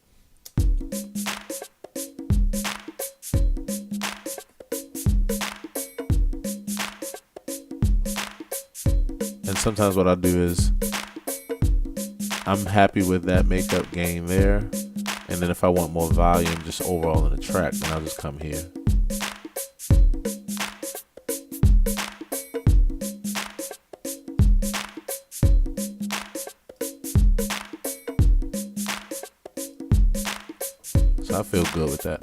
And sometimes what I'll do is I'm happy with that makeup gain there. And then if I want more volume just overall in the track, then I'll just come here. So I feel good with that.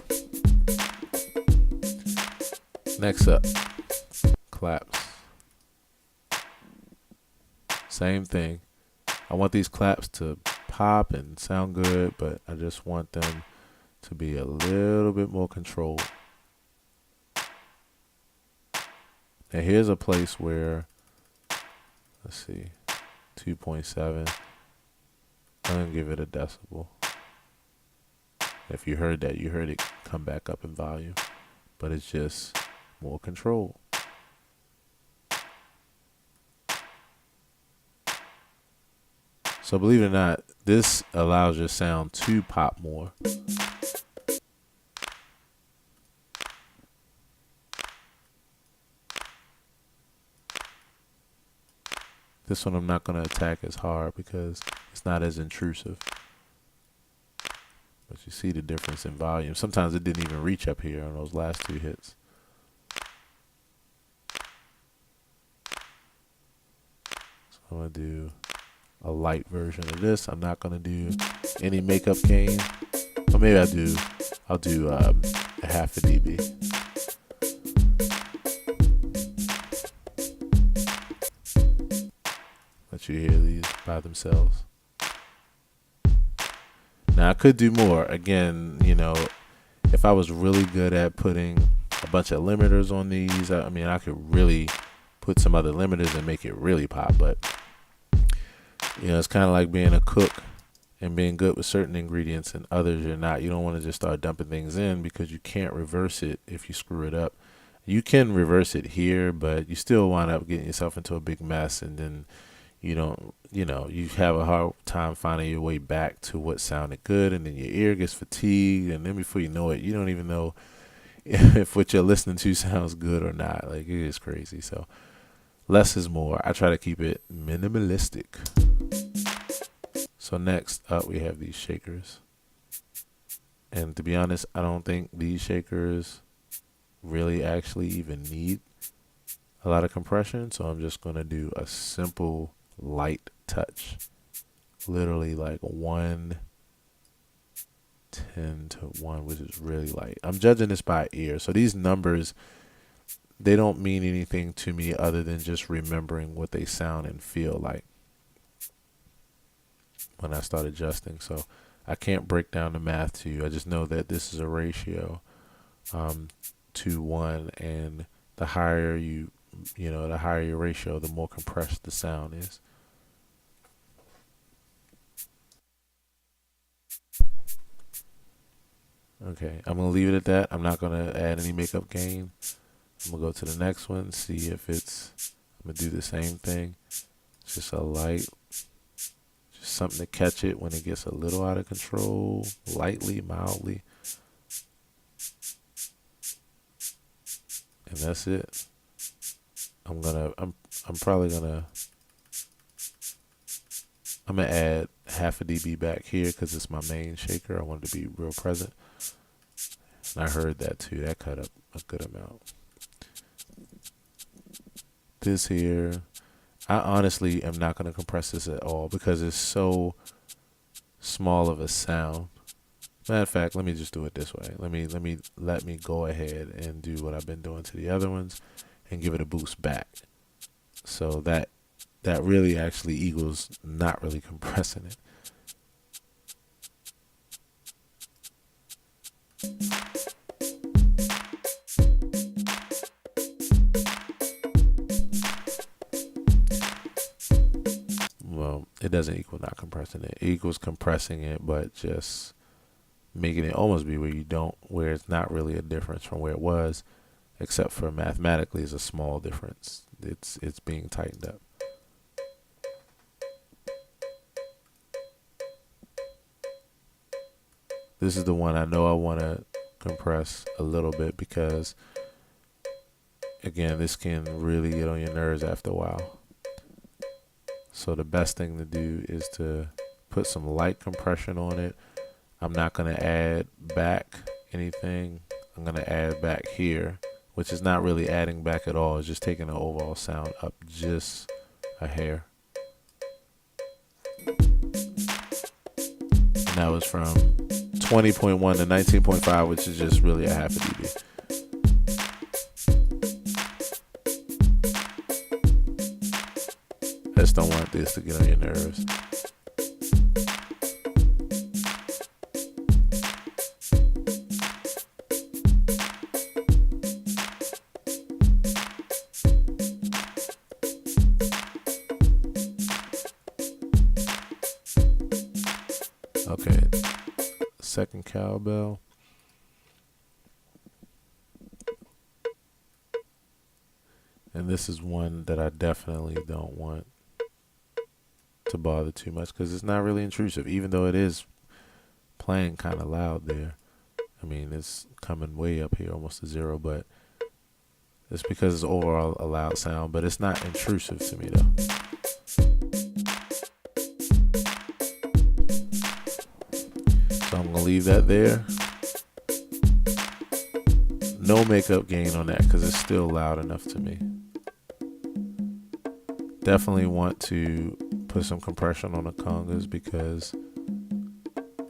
Next up, claps. Same thing. I want these claps to pop and sound good, but I just want them to be a little bit more controlled. Now here's a place where, let's see, 2.7. I'm gonna give it a decibel. If you heard that, you heard it come back up in volume, but it's just more controlled. So believe it or not, this allows your sound to pop more. This one I'm not going to attack as hard because it's not as intrusive. But you see the difference in volume. Sometimes it didn't even reach up here on those last two hits. So I'm going to do a light version of this. I'm not going to do any makeup gain. Or maybe I'll do a half a dB. Let you hear these by themselves. Now I could do more. Again, you know, if I was really good at putting a bunch of limiters on these, I mean, I could really put some other limiters and make it really pop. But, you know, it's kind of like being a cook and being good with certain ingredients and others you're not. You don't want to just start dumping things in because you can't reverse it if you screw it up. You can reverse it here, but you still wind up getting yourself into a big mess, and then you don't, you know, you have a hard time finding your way back to what sounded good, and then your ear gets fatigued, and then before you know it, you don't even know if what you're listening to sounds good or not. Like, it is crazy. So less is more. I try to keep it minimalistic. So next up we have these shakers. And to be honest, I don't think these shakers really actually even need a lot of compression. So I'm just going to do a simple light touch. Literally like 1:10 to 1, which is really light. I'm judging this by ear. So these numbers, they don't mean anything to me other than just remembering what they sound and feel like when I start adjusting. So I can't break down the math to you. I just know that this is a ratio 2:1, and the higher the higher your ratio, the more compressed the sound is. Okay, I'm gonna leave it at that. I'm not gonna add any makeup gain. I'm gonna go to the next one, see if I'm gonna do the same thing. It's just a light, just something to catch it when it gets a little out of control, lightly, mildly. And that's it. I'm gonna add half a dB back here because it's my main shaker. I want it to be real present. And I heard that too. That cut up a good amount. This here, I honestly am not going to compress this at all because it's so small of a sound. Matter of fact, let me just do it this way. Let me go ahead and do what I've been doing to the other ones and give it a boost back. So that really actually equals not really compressing it. Well, it doesn't equal not compressing it. It equals compressing it, but just making it almost be where it's not really a difference from where it was, except for mathematically is a small difference. It's being tightened up. This is the one I know I want to compress a little bit because, again, this can really get on your nerves after a while. So the best thing to do is to put some light compression on it. I'm not going to add back anything. I'm going to add back here, which is not really adding back at all. It's just taking the overall sound up just a hair. And that was from 20.1 to 19.5, which is just really a half a dB. I just don't want this to get on your nerves. Okay, second cowbell. And this is one that I definitely don't want to bother too much because it's not really intrusive, even though it is playing kind of loud there. I mean, it's coming way up here, almost to zero, but it's because it's overall a loud sound, but it's not intrusive to me though. So I'm gonna leave that there. No makeup gain on that because it's still loud enough to me. Definitely want to put some compression on the congas because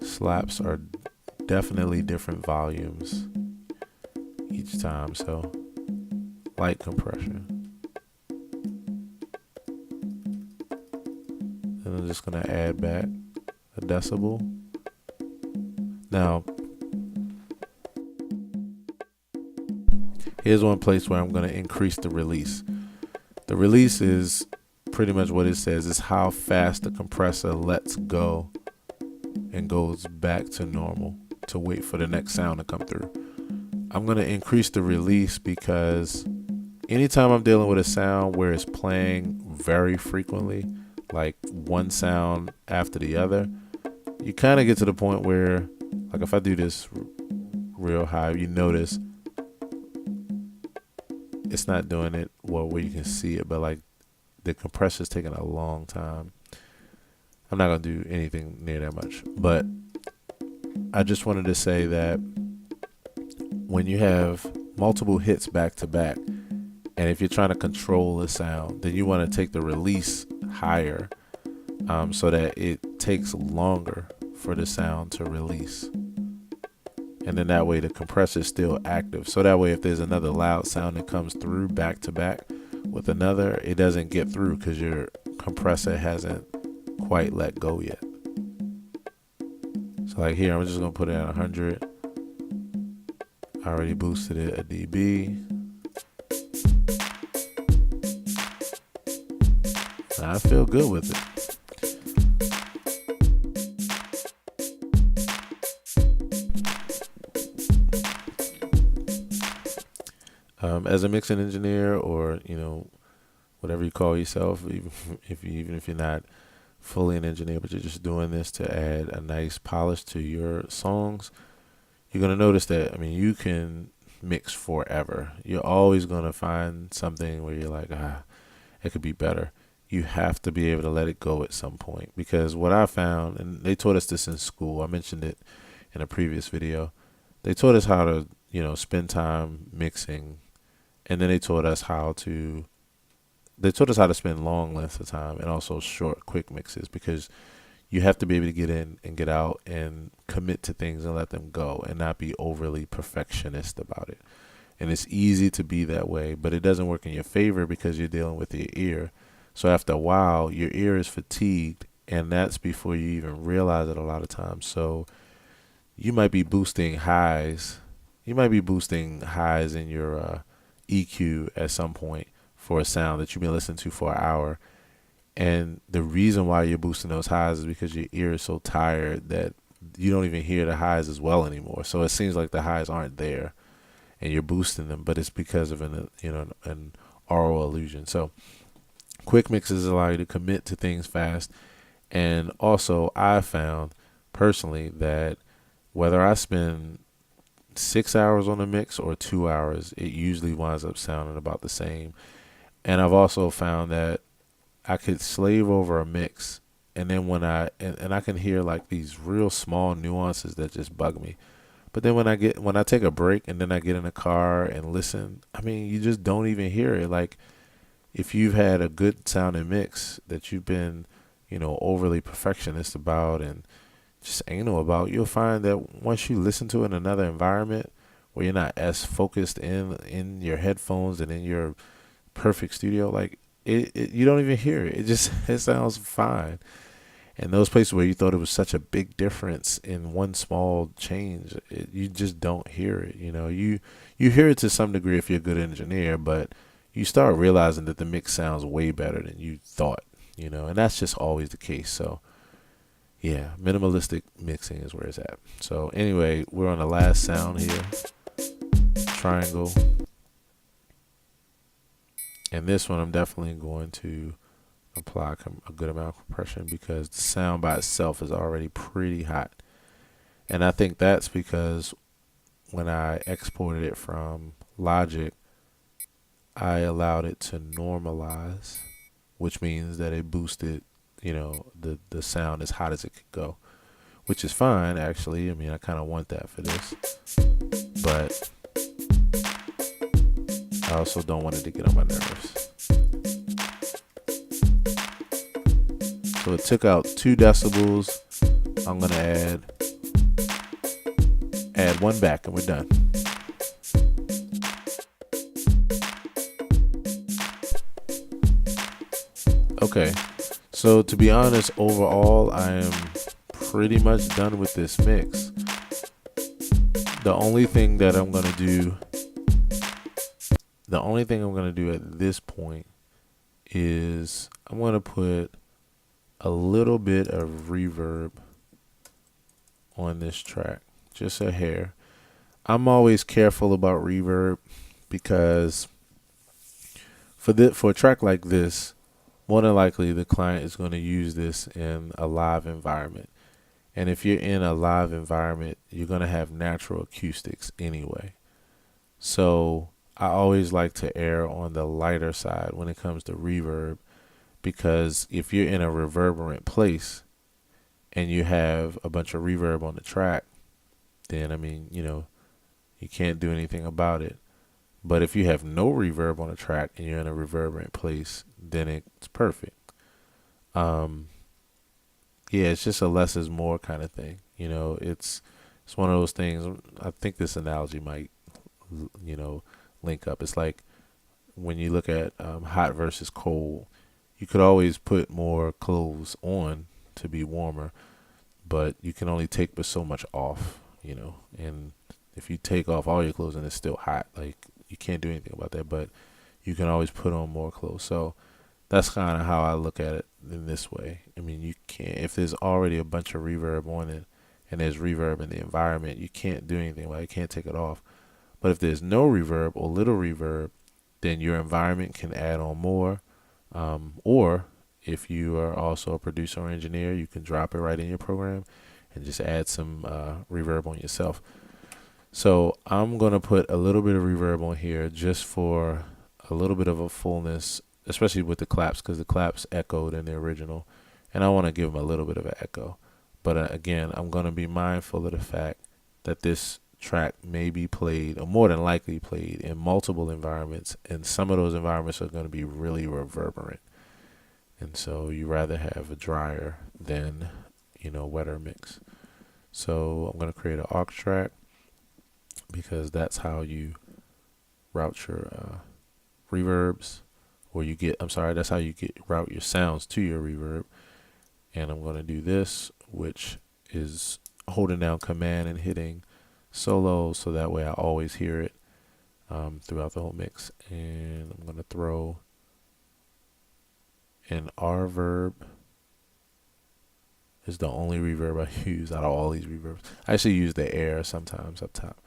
slaps are definitely different volumes each time. So light compression. And I'm just gonna add back a decibel. Now, here's one place where I'm going to increase the release. The release is pretty much what it says. It's how fast the compressor lets go and goes back to normal to wait for the next sound to come through. I'm going to increase the release because anytime I'm dealing with a sound where it's playing very frequently, like one sound after the other, you kind of get to the point where, like if I do this real high, you notice it's not doing it well where you can see it, but like the compressor's taking a long time. I'm not going to do anything near that much, but I just wanted to say that when you have multiple hits back to back, and if you're trying to control the sound, then you want to take the release higher so that it takes longer for the sound to release. And then that way the compressor is still active. So that way if there's another loud sound that comes through back to back with another, it doesn't get through because your compressor hasn't quite let go yet. So like here, I'm just going to put it at 100. I already boosted it a dB. And I feel good with it. As a mixing engineer, or whatever you call yourself, even if you're not fully an engineer, but you're just doing this to add a nice polish to your songs, you're gonna notice that you can mix forever. You're always gonna find something where you're like, it could be better. You have to be able to let it go at some point, because what I found, and they taught us this in school, I mentioned it in a previous video, they taught us how to spend time mixing. And then they taught us how to spend long lengths of time and also short, quick mixes, because you have to be able to get in and get out and commit to things and let them go and not be overly perfectionist about it. And it's easy to be that way, but it doesn't work in your favor because you're dealing with your ear. So after a while, your ear is fatigued, and that's before you even realize it a lot of times. So you might be boosting highs. You might be boosting highs in your EQ at some point for a sound that you've been listening to for an hour, and the reason why you're boosting those highs is because your ear is so tired that you don't even hear the highs as well anymore. So it seems like the highs aren't there and you're boosting them, but it's because of an aural illusion. So quick mixes allow you to commit to things fast. And also I found personally that whether I spend 6 hours on a mix or 2 hours, it usually winds up sounding about the same. And I've also found that I could slave over a mix, and then when I can hear like these real small nuances that just bug me. But then when I take a break and then I get in a car and listen, you just don't even hear it. Like if you've had a good sounding mix that you've been, overly perfectionist about and just anal about, you'll find that once you listen to it in another environment where you're not as focused in your headphones and in your perfect studio, like you don't even hear it. It sounds fine. And those places where you thought it was such a big difference in one small change, you just don't hear it. You hear it to some degree if you're a good engineer, but you start realizing that the mix sounds way better than you thought, and that's just always the case. So yeah, minimalistic mixing is where it's at. So anyway, we're on the last sound here, triangle. And this one I'm definitely going to apply a good amount of compression because the sound by itself is already pretty hot. And I think that's because when I exported it from Logic, I allowed it to normalize, which means that it boosted the sound as hot as it could go, which is fine actually. I mean, I kind of want that for this, but I also don't want it to get on my nerves. So it took out 2 decibels. I'm gonna add 1 back and we're done. Okay, so to be honest, overall, I am pretty much done with this mix. The only thing I'm gonna do at this point is I'm gonna put a little bit of reverb on this track, just a hair. I'm always careful about reverb because for a track like this, more than likely the client is going to use this in a live environment. And if you're in a live environment, you're going to have natural acoustics anyway. So I always like to err on the lighter side when it comes to reverb, because if you're in a reverberant place and you have a bunch of reverb on the track, then I mean, you can't do anything about it. But if you have no reverb on a track and you're in a reverberant place, then it's perfect. Yeah, it's just a less is more kind of thing. It's one of those things. I think this analogy might, link up. It's like when you look at hot versus cold, you could always put more clothes on to be warmer, but you can only take but so much off, and if you take off all your clothes and it's still hot, like, you can't do anything about that, but you can always put on more clothes. So that's kind of how I look at it in this way. I mean, you can't, if there's already a bunch of reverb on it and there's reverb in the environment, you can't do anything about it. You can't take it off. But if there's no reverb or little reverb, then your environment can add on more. Or if you are also a producer or engineer, you can drop it right in your program and just add some reverb on yourself. So I'm going to put a little bit of reverb on here just for a little bit of a fullness, especially with the claps, because the claps echoed in the original, and I want to give them a little bit of an echo. But again, I'm going to be mindful of the fact that this track may be played, or more than likely played, in multiple environments, and some of those environments are going to be really reverberant. And so you rather have a drier than, wetter mix. So I'm going to create an aux track, because that's how you route your reverbs, or that's how you route your sounds to your reverb. And I'm going to do this, which is holding down command and hitting solo, so that way I always hear it throughout the whole mix. And I'm going to throw an R verb. Is the only reverb I use out of all these reverbs. I actually use the air sometimes up top.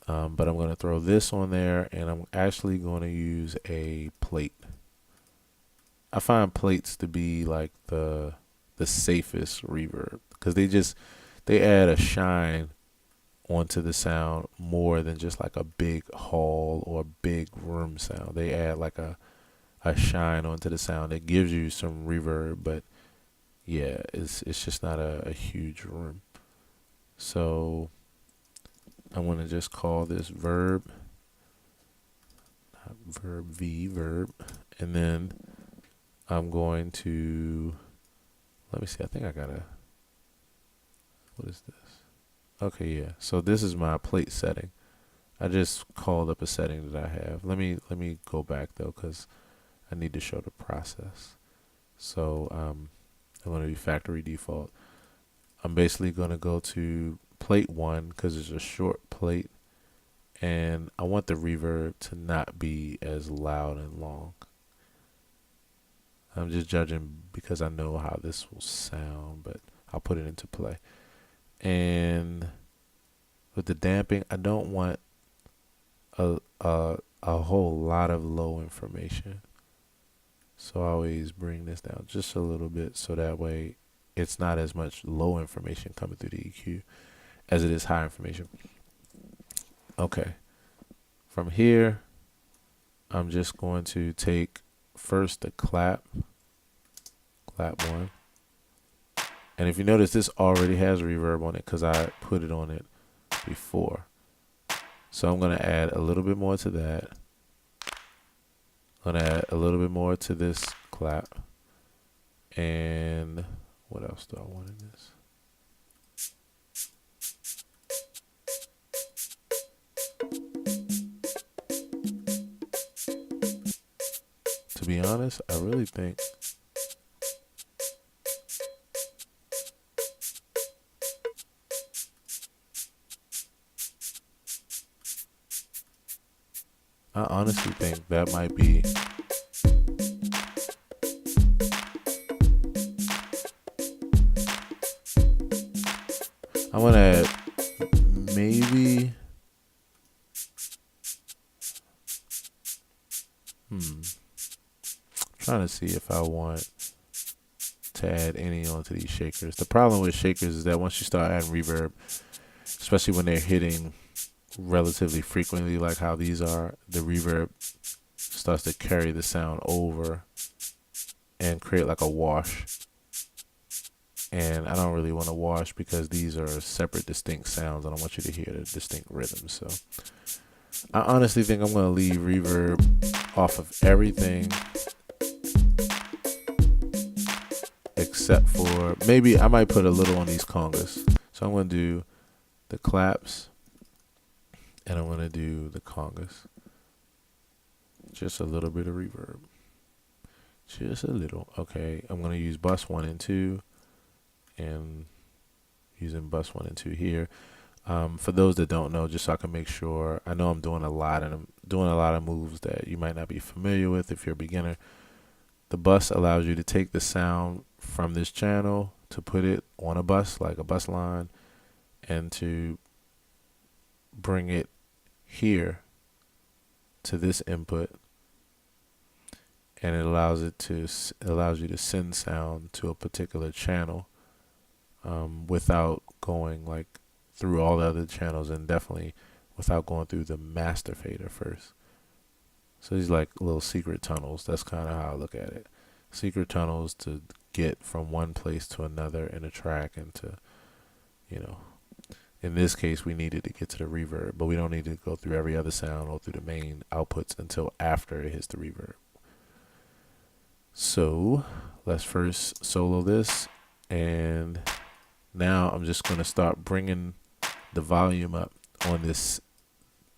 But I'm going to throw this on there, and I'm actually going to use a plate. I find plates to be like the safest reverb, because they add a shine onto the sound more than just like a big hall or big room sound. They add like a shine onto the sound. It gives you some reverb, but yeah, it's just not a huge room. So I want to just call this verb, verb, and then I'm going to, let me see, I think I got what is this? Okay, yeah, so this is my plate setting. I just called up a setting that I have. Let me go back though, because I need to show the process. So I'm going to do factory default. I'm basically going to go to plate 1 because it's a short plate, and I want the reverb to not be as loud and long. I'm just judging because I know how this will sound, but I'll put it into play. And with the damping, I don't want a whole lot of low information, so I always bring this down just a little bit, so that way it's not as much low information coming through the EQ as it is high information. Okay. From here, I'm just going to take first the clap 1, And if you notice, this already has reverb on it because I put it on it before. So I'm going to add a little bit more to that. I'm going to add a little bit more to this clap. And what else do I want in this? To be honest, I really think I honestly think that might be I want to add maybe trying to see if I want to add any onto these shakers. The problem with shakers is that once you start adding reverb, especially when they're hitting relatively frequently like how these are, the reverb starts to carry the sound over and create like a wash. And I don't really want to wash because these are separate distinct sounds. I don't want you to hear the distinct rhythms. So I honestly think I'm going to leave reverb off of everything except for maybe I might put a little on these congas. So I'm going to do the claps and I'm going to do the congas. Just a little bit of reverb. Just a little. Okay, I'm going to use bus 1 and 2 and using bus 1 and 2 here. For those that don't know, just so I can make sure, I know I'm doing a lot and I'm doing a lot of moves that you might not be familiar with if you're a beginner. The bus allows you to take the sound from this channel to put it on a bus, like a bus line, and to bring it here to this input, and it allows you to send sound to a particular channel without going like through all the other channels, and definitely without going through the master fader first. So these like little secret tunnels. That's kind of how I look at it. Secret tunnels to get from one place to another in a track, and to, you know, in this case we needed to get to the reverb, but we don't need to go through every other sound or through the main outputs until after it hits the reverb. So let's first solo this, and now I'm just going to start bringing the volume up on this,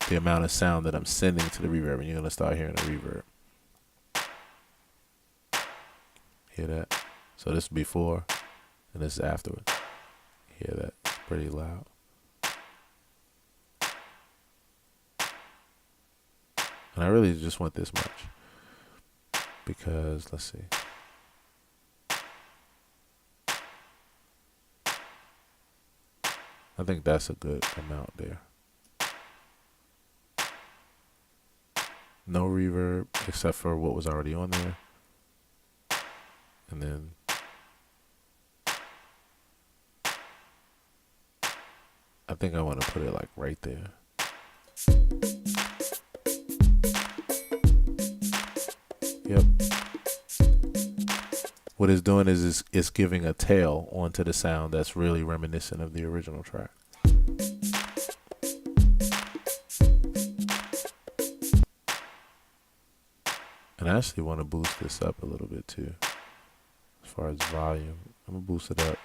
the amount of sound that I'm sending to the reverb, and you're going to start hearing the reverb. Hear that? So this is before, and this is afterwards. Hear that? It's pretty loud. And I really just want this much, because let's see. I think that's a good amount there. No reverb except for what was already on there. And then I think I want to put it like right there. Yep. What it's doing is it's giving a tail onto the sound that's really reminiscent of the original track. And I actually want to boost this up a little bit too. As far as volume, I'm going to boost it up.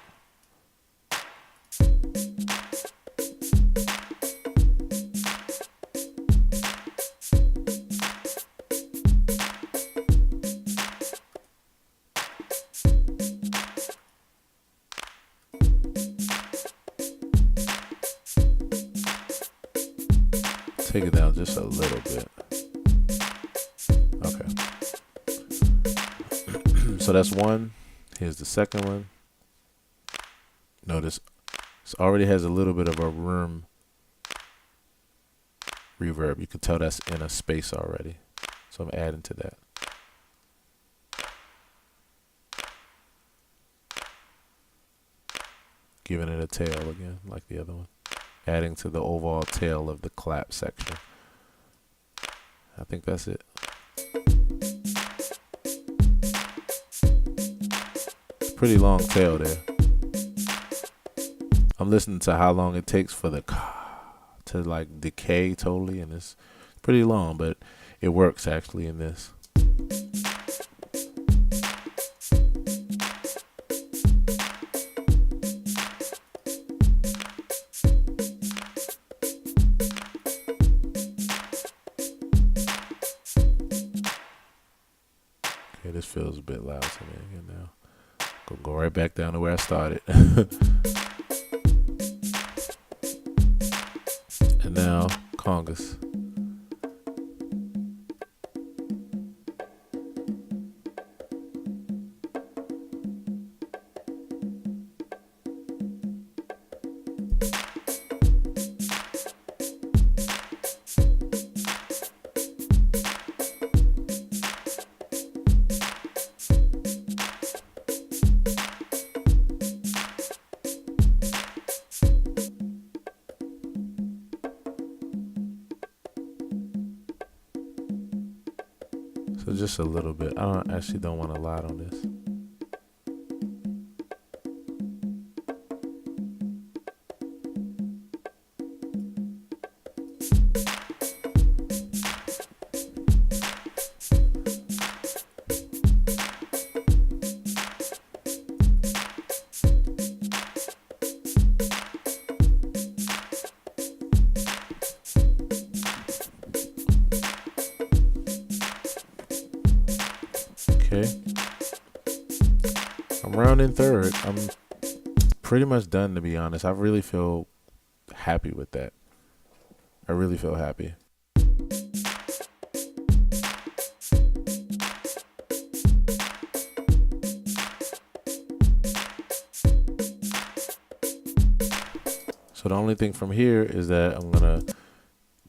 Take it down just a little bit. Okay. So that's one. Here's the second one. Notice it already has a little bit of a room reverb. You can tell that's in a space already. So I'm adding to that. Giving it a tail again, like the other one. Adding to the overall tail of the clap section. I think that's it. Pretty long tail there. I'm listening to how long it takes for the to like decay totally, and it's pretty long, but it works actually in this. Okay, this feels a bit loud to me again now. Go right back down to where I started. And now congas. So just a little bit. I don't want a lot on this. Okay. I'm rounding third. I'm pretty much done, to be honest. I really feel happy with that. I really feel happy. So the only thing from here is that I'm going to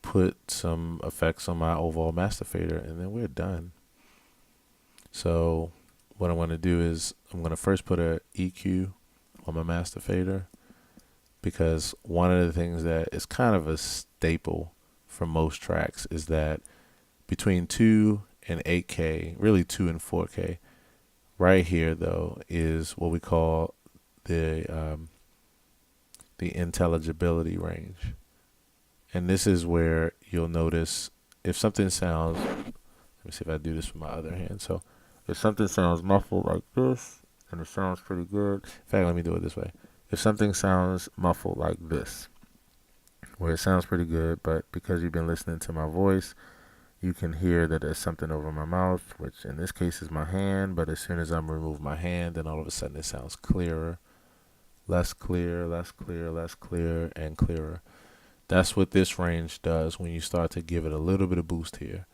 put some effects on my overall master fader, and then we're done. So what I'm going to do is I'm going to first put a EQ on my master fader, because one of the things that is kind of a staple for most tracks is that between 2 and 8K, really 2 and 4K, right here though is what we call the intelligibility range. And this is where you'll notice if something sounds, let me see if I do this with my other hand. So if something sounds muffled like this, and it sounds pretty good. In fact, let me do it this way. If something sounds muffled like this, where it sounds pretty good, but because you've been listening to my voice, you can hear that there's something over my mouth, which in this case is my hand, but as soon as I'm remove my hand, then all of a sudden it sounds clearer, less clear, less clear, less clear, and clearer. That's what this range does when you start to give it a little bit of boost here.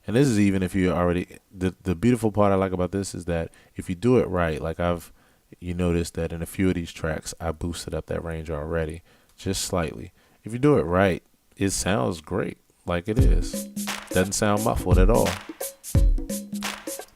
And this is even if you already, the beautiful part I like about this is that if you do it right, like you notice that in a few of these tracks, I boosted up that range already, just slightly. If you do it right, it sounds great, like it is. Doesn't sound muffled at all.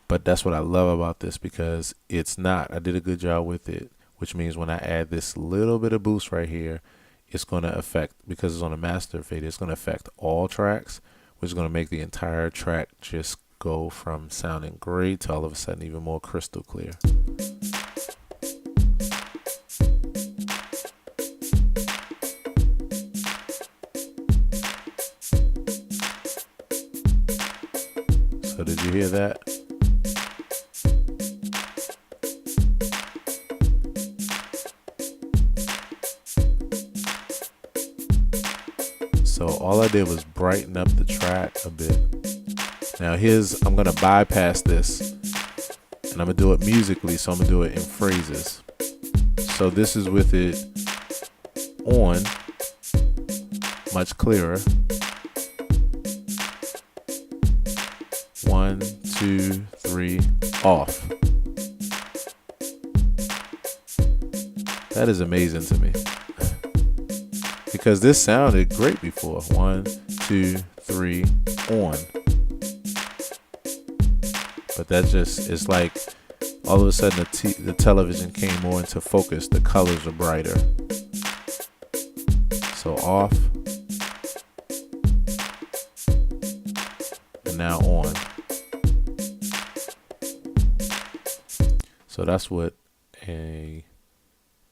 But that's what I love about this, because it's not, I did a good job with it, which means when I add this little bit of boost right here, it's going to affect, because it's on a master fader, it's going to affect all tracks, which is going to make the entire track just go from sounding great to all of a sudden even more crystal clear. So did you hear that? So all I did was brighten up the track a bit. Now I'm going to bypass this, and I'm going to do it musically, so I'm going to do it in phrases. So this is with it on, much clearer. 1, 2, 3, off. That is amazing to me, because this sounded great before. 1, 2, 3, on. But that just, it's like all of a sudden the television came more into focus. The colors are brighter. So off. And now on. So that's what a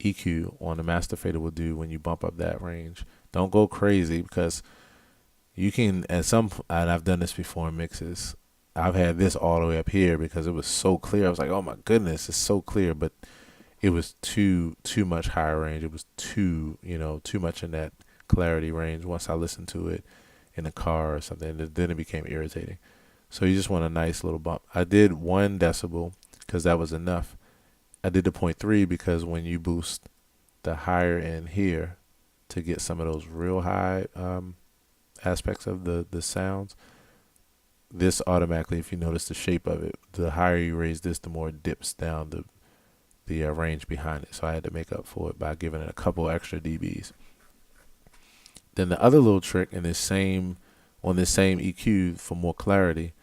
EQ on the master fader will do when you bump up that range. Don't go crazy, because you can, and I've done this before in mixes. I've had this all the way up here because it was so clear. I was like, oh my goodness, it's so clear, but it was too much higher range. It was too much in that clarity range. Once I listened to it in the car or something, then it became irritating. So you just want a nice little bump. I did 1 decibel because that was enough. I did the 0.3 because when you boost the higher end here to get some of those real high aspects of the sounds, this automatically, if you notice the shape of it, the higher you raise this, the more it dips down the range behind it. So I had to make up for it by giving it a couple extra dBs. Then the other little trick on this same EQ for more clarity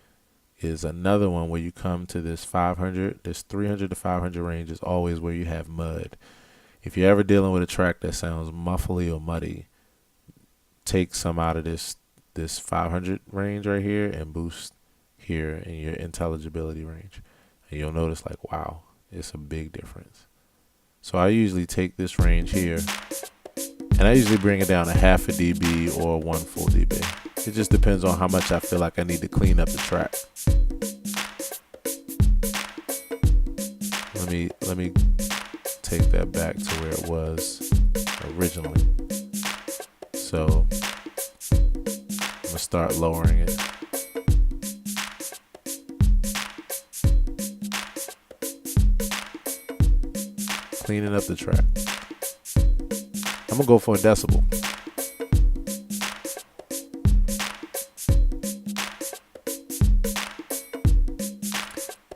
is another one where you come to this 500, this 300 to 500 range is always where you have mud. If you're ever dealing with a track that sounds muffly or muddy, take some out of this 500 range right here and boost here in your intelligibility range. And you'll notice, like, wow, it's a big difference. So I usually take this range here and I usually bring it down a half a dB or 1 full dB. It just depends on how much I feel like I need to clean up the track. Let me take that back to where it was originally. So I'm gonna start lowering it. Cleaning up the track. I'm gonna go for a decibel.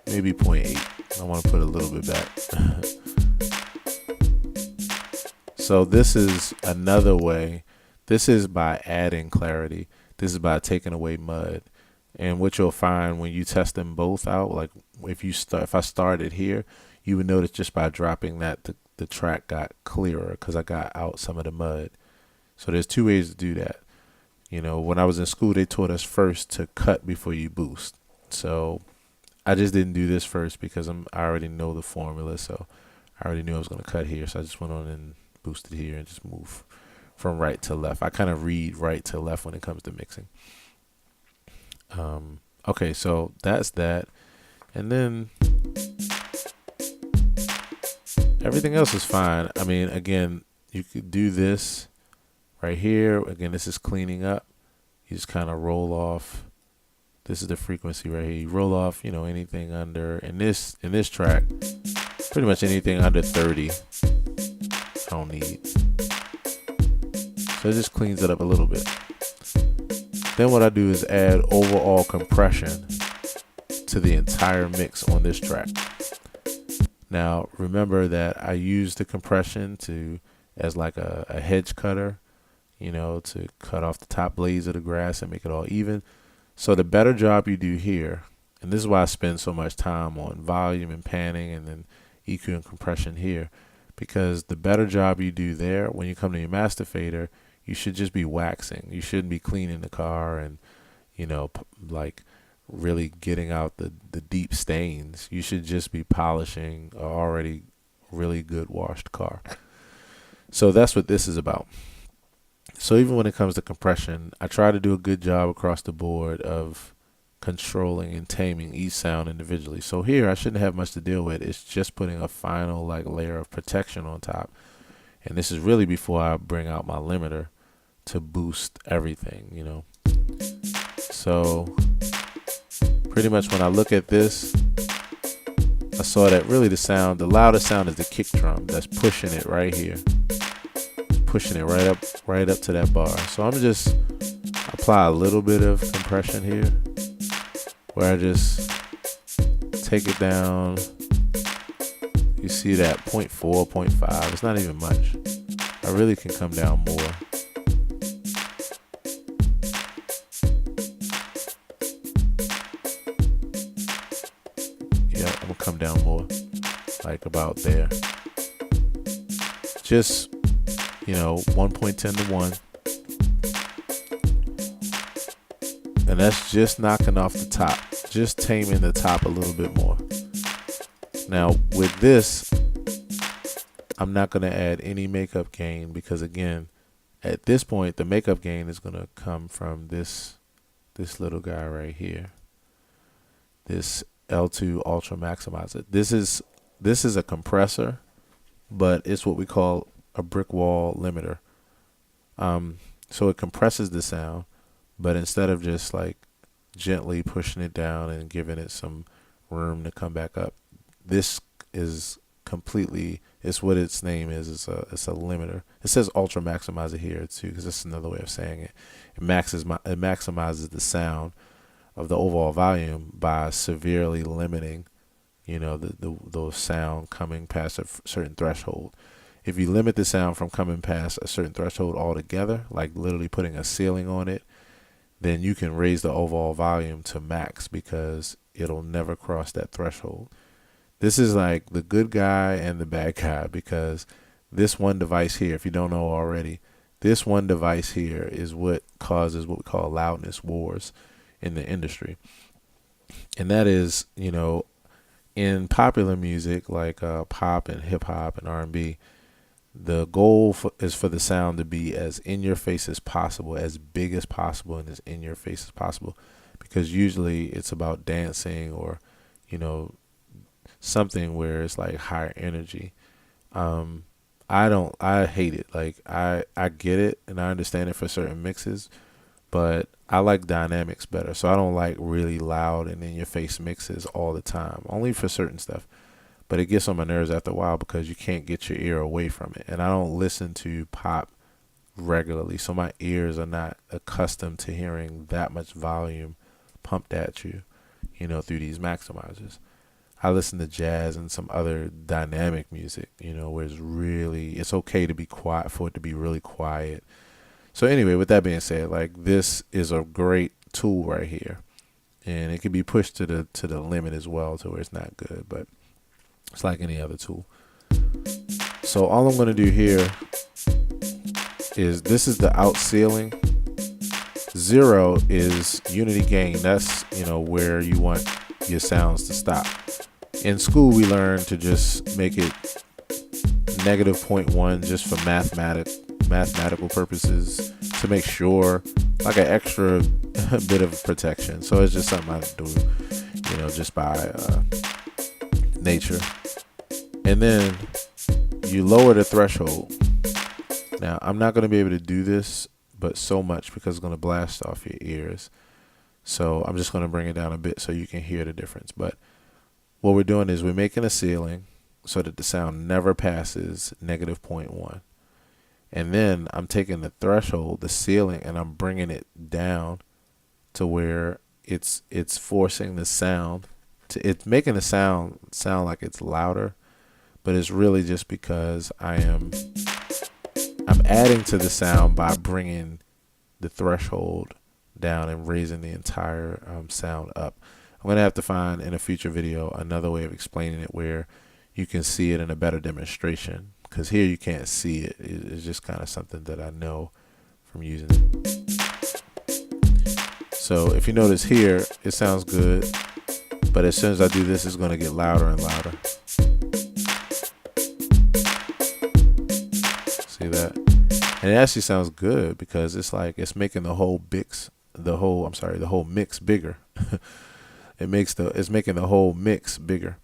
Maybe 0.8. I want to put a little bit back. So this is another way. This is by adding clarity. This is by taking away mud. And what you'll find when you test them both out, like if I started here, you would notice just by dropping that the track got clearer because I got out some of the mud. So there's 2 ways to do that. You know, when I was in school, they taught us first to cut before you boost. So I just didn't do this first because I already know the formula. So I already knew I was going to cut here. So I just went on and boosted here and just move from right to left. I kind of read right to left when it comes to mixing. Okay, so that's that. And then everything else is fine. I mean, again, you could do this right here. Again, this is cleaning up. You just kind of roll off. This is the frequency right here. You roll off, anything under, in this track, pretty much anything under 30, I don't need. So it just cleans it up a little bit. Then what I do is add overall compression to the entire mix on this track. Now, remember that I use the compression as like a hedge cutter, to cut off the top blades of the grass and make it all even. So the better job you do here, and this is why I spend so much time on volume and panning and then EQ and compression here, because the better job you do there, when you come to your master fader, you should just be waxing. You shouldn't be cleaning the car and, like really getting out the deep stains. You should just be polishing a already really good washed car. So that's what this is about. So even when it comes to compression, I try to do a good job across the board of controlling and taming each sound individually. So here I shouldn't have much to deal with. It's just putting a final layer of protection on top. And this is really before I bring out my limiter to boost everything, So pretty much when I look at this, I saw that really the loudest sound is the kick drum that's pushing it right here. Pushing it right up to that bar. So I'm just apply a little bit of compression here where I just take it down. You see that 0.4, 0.5. It's not even much. I really can come down more. Yeah, I'm gonna come down more, like about there. Just 1.10 to 1. And that's just knocking off the top, just taming the top a little bit more. Now with this, I'm not going to add any makeup gain because, again, at this point, the makeup gain is going to come from this little guy right here, this L2 Ultra Maximizer. This is a compressor, but it's what we call a brick wall limiter. So it compresses the sound, but instead of just like gently pushing it down and giving it some room to come back up, this is completely, it's what its name is. It's a limiter. It says Ultra Maximizer here too, because that's another way of saying it. It maximizes the sound of the overall volume by severely limiting, the sound coming past a certain threshold. If you limit the sound from coming past a certain threshold altogether, like literally putting a ceiling on it, then you can raise the overall volume to max because it'll never cross that threshold. This is like the good guy and the bad guy, because this one device here, if you don't know already, this one device here is what causes what we call loudness wars in the industry. And that is, in popular music like pop and hip hop and R&B, the goal is for the sound to be as in your face as possible, as big as possible, and as in your face as possible, because usually it's about dancing or, something where it's like higher energy. I hate it. Like I get it and I understand it for certain mixes, but I like dynamics better. So I don't like really loud and in your face mixes all the time, only for certain stuff. But it gets on my nerves after a while because you can't get your ear away from it. And I don't listen to pop regularly, so my ears are not accustomed to hearing that much volume pumped at you, through these maximizers. I listen to jazz and some other dynamic music, where it's okay to be quiet, for it to be really quiet. So anyway, with that being said, like, this is a great tool right here, and it can be pushed to the limit as well, to where it's not good, but it's like any other tool. So all I'm going to do here is, this is the out ceiling. 0 is unity gain. That's, where you want your sounds to stop. In school, we learned to just make it -0.1 just for mathematical purposes, to make sure, like an extra bit of protection. So it's just something I do, just by nature. And then you lower the threshold. Now, I'm not going to be able to do this, but so much, because it's going to blast off your ears. So I'm just going to bring it down a bit so you can hear the difference. But what we're doing is we're making a ceiling so that the sound never passes -0.1. And then I'm taking the threshold, the ceiling, and I'm bringing it down to where it's forcing the sound it's making the sound like it's louder, but it's really just because I'm adding to the sound by bringing the threshold down and raising the entire sound up. I'm going to have to find in a future video another way of explaining it where you can see it in a better demonstration, because here you can't see it. It's just kind of something that I know from using it. So if you notice here, it sounds good, but as soon as I do this, it's going to get louder and louder. See that? And it actually sounds good because it's like it's making the whole mix bigger. It's making the whole mix bigger.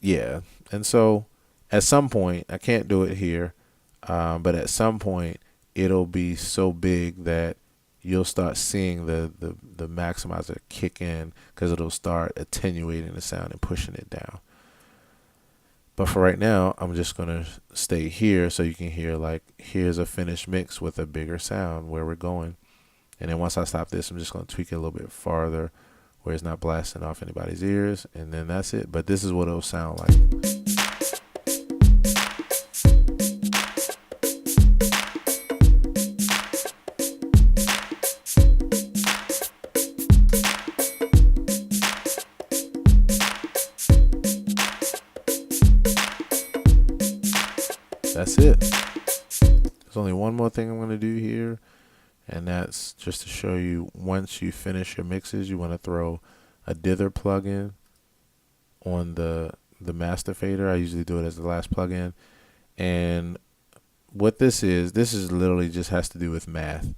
Yeah. And so at some point, I can't do it here, but at some point it'll be so big that you'll start seeing the maximizer kick in, because it'll start attenuating the sound and pushing it down. But for right now, I'm just going to stay here so you can hear, like, here's a finished mix with a bigger sound where we're going. And then once I stop this, I'm just going to tweak it a little bit farther where it's not blasting off anybody's ears. And then that's it. But this is what it'll sound like. That's it. There's only one more thing I'm going to do here, and that's just to show you, once you finish your mixes, you want to throw a dither plugin on the the master fader. I usually do it as the last plugin. And what this is literally just has to do with math.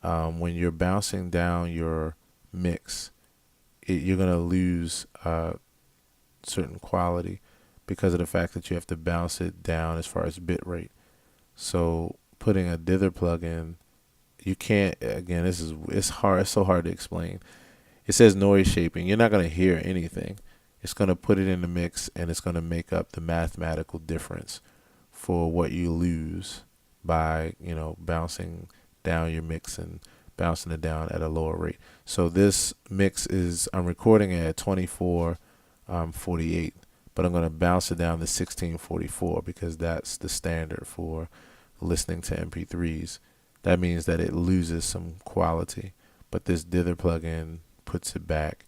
When you're bouncing down your mix, you're going to lose certain quality because of the fact that you have to bounce it down as far as bit rate. So putting a dither plugin, you can't, again, it's hard. It's so hard to explain. It says noise shaping. You're not going to hear anything. It's going to put it in the mix, and it's going to make up the mathematical difference for what you lose by, bouncing down your mix and bouncing it down at a lower rate. So this mix I'm recording it at 24:48, but I'm going to bounce it down to 16:44 because that's the standard for listening to MP3s. That means that it loses some quality, but this dither plugin puts it back,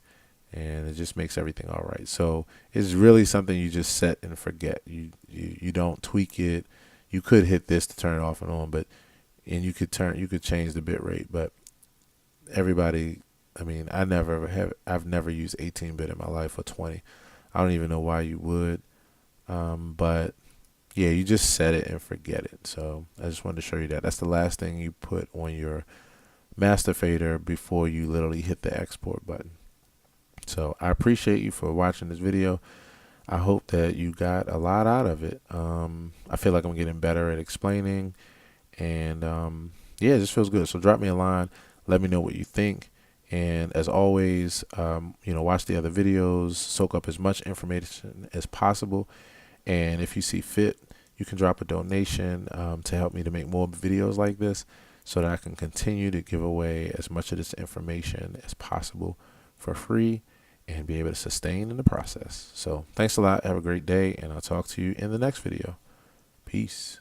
and it just makes everything all right. So it's really something you just set and forget. You don't tweak it. You could hit this to turn it off and on, you could change the bit rate, but everybody, I've never used 18-bit in my life or 20. I don't even know why you would, but yeah, you just set it and forget it. So I just wanted to show you that. That's the last thing you put on your master fader before you literally hit the export button. So I appreciate you for watching this video. I hope that you got a lot out of it. I feel like I'm getting better at explaining, and yeah, it just feels good. So drop me a line. Let me know what you think. And as always, watch the other videos, soak up as much information as possible. And if you see fit, you can drop a donation to help me to make more videos like this so that I can continue to give away as much of this information as possible for free and be able to sustain in the process. So thanks a lot. Have a great day, and I'll talk to you in the next video. Peace.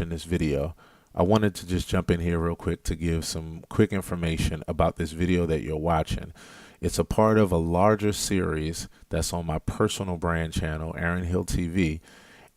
In this video, I wanted to just jump in here real quick to give some quick information about this video that you're watching. It's a part of a larger series that's on my personal brand channel, Aaron Hill TV,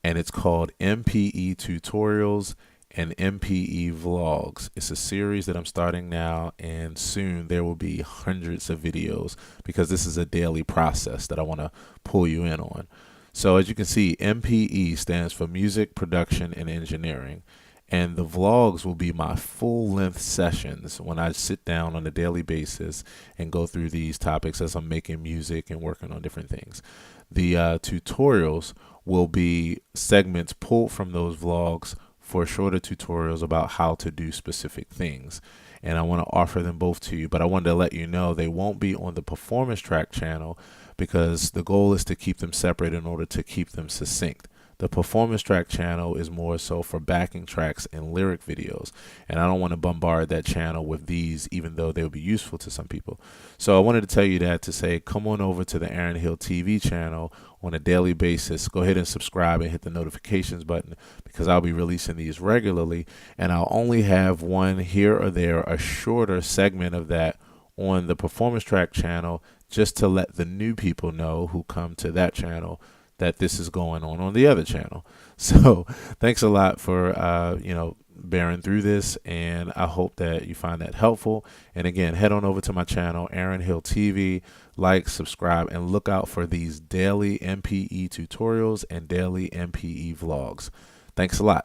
and it's called MPE Tutorials and MPE Vlogs. It's a series that I'm starting now, and soon there will be hundreds of videos because this is a daily process that I want to pull you in on. So as you can see, MPE stands for Music Production and Engineering. And the vlogs will be my full-length sessions when I sit down on a daily basis and go through these topics as I'm making music and working on different things. The tutorials will be segments pulled from those vlogs for shorter tutorials about how to do specific things. And I want to offer them both to you, but I wanted to let you know they won't be on the performance track channel because the goal is to keep them separate in order to keep them succinct. The performance track channel is more so for backing tracks and lyric videos, and I don't want to bombard that channel with these, even though they'll be useful to some people. So I wanted to tell you that to say, come on over to the Aaron Hill TV channel on a daily basis. Go ahead and subscribe and hit the notifications button because I'll be releasing these regularly, and I'll only have one here or there, a shorter segment of that on the performance track channel, just to let the new people know who come to that channel that this is going on the other channel. So thanks a lot for bearing through this, and I hope that you find that helpful. And again, head on over to my channel, Aaron Hill TV, like, subscribe, and look out for these daily MPE tutorials and daily MPE vlogs. Thanks a lot.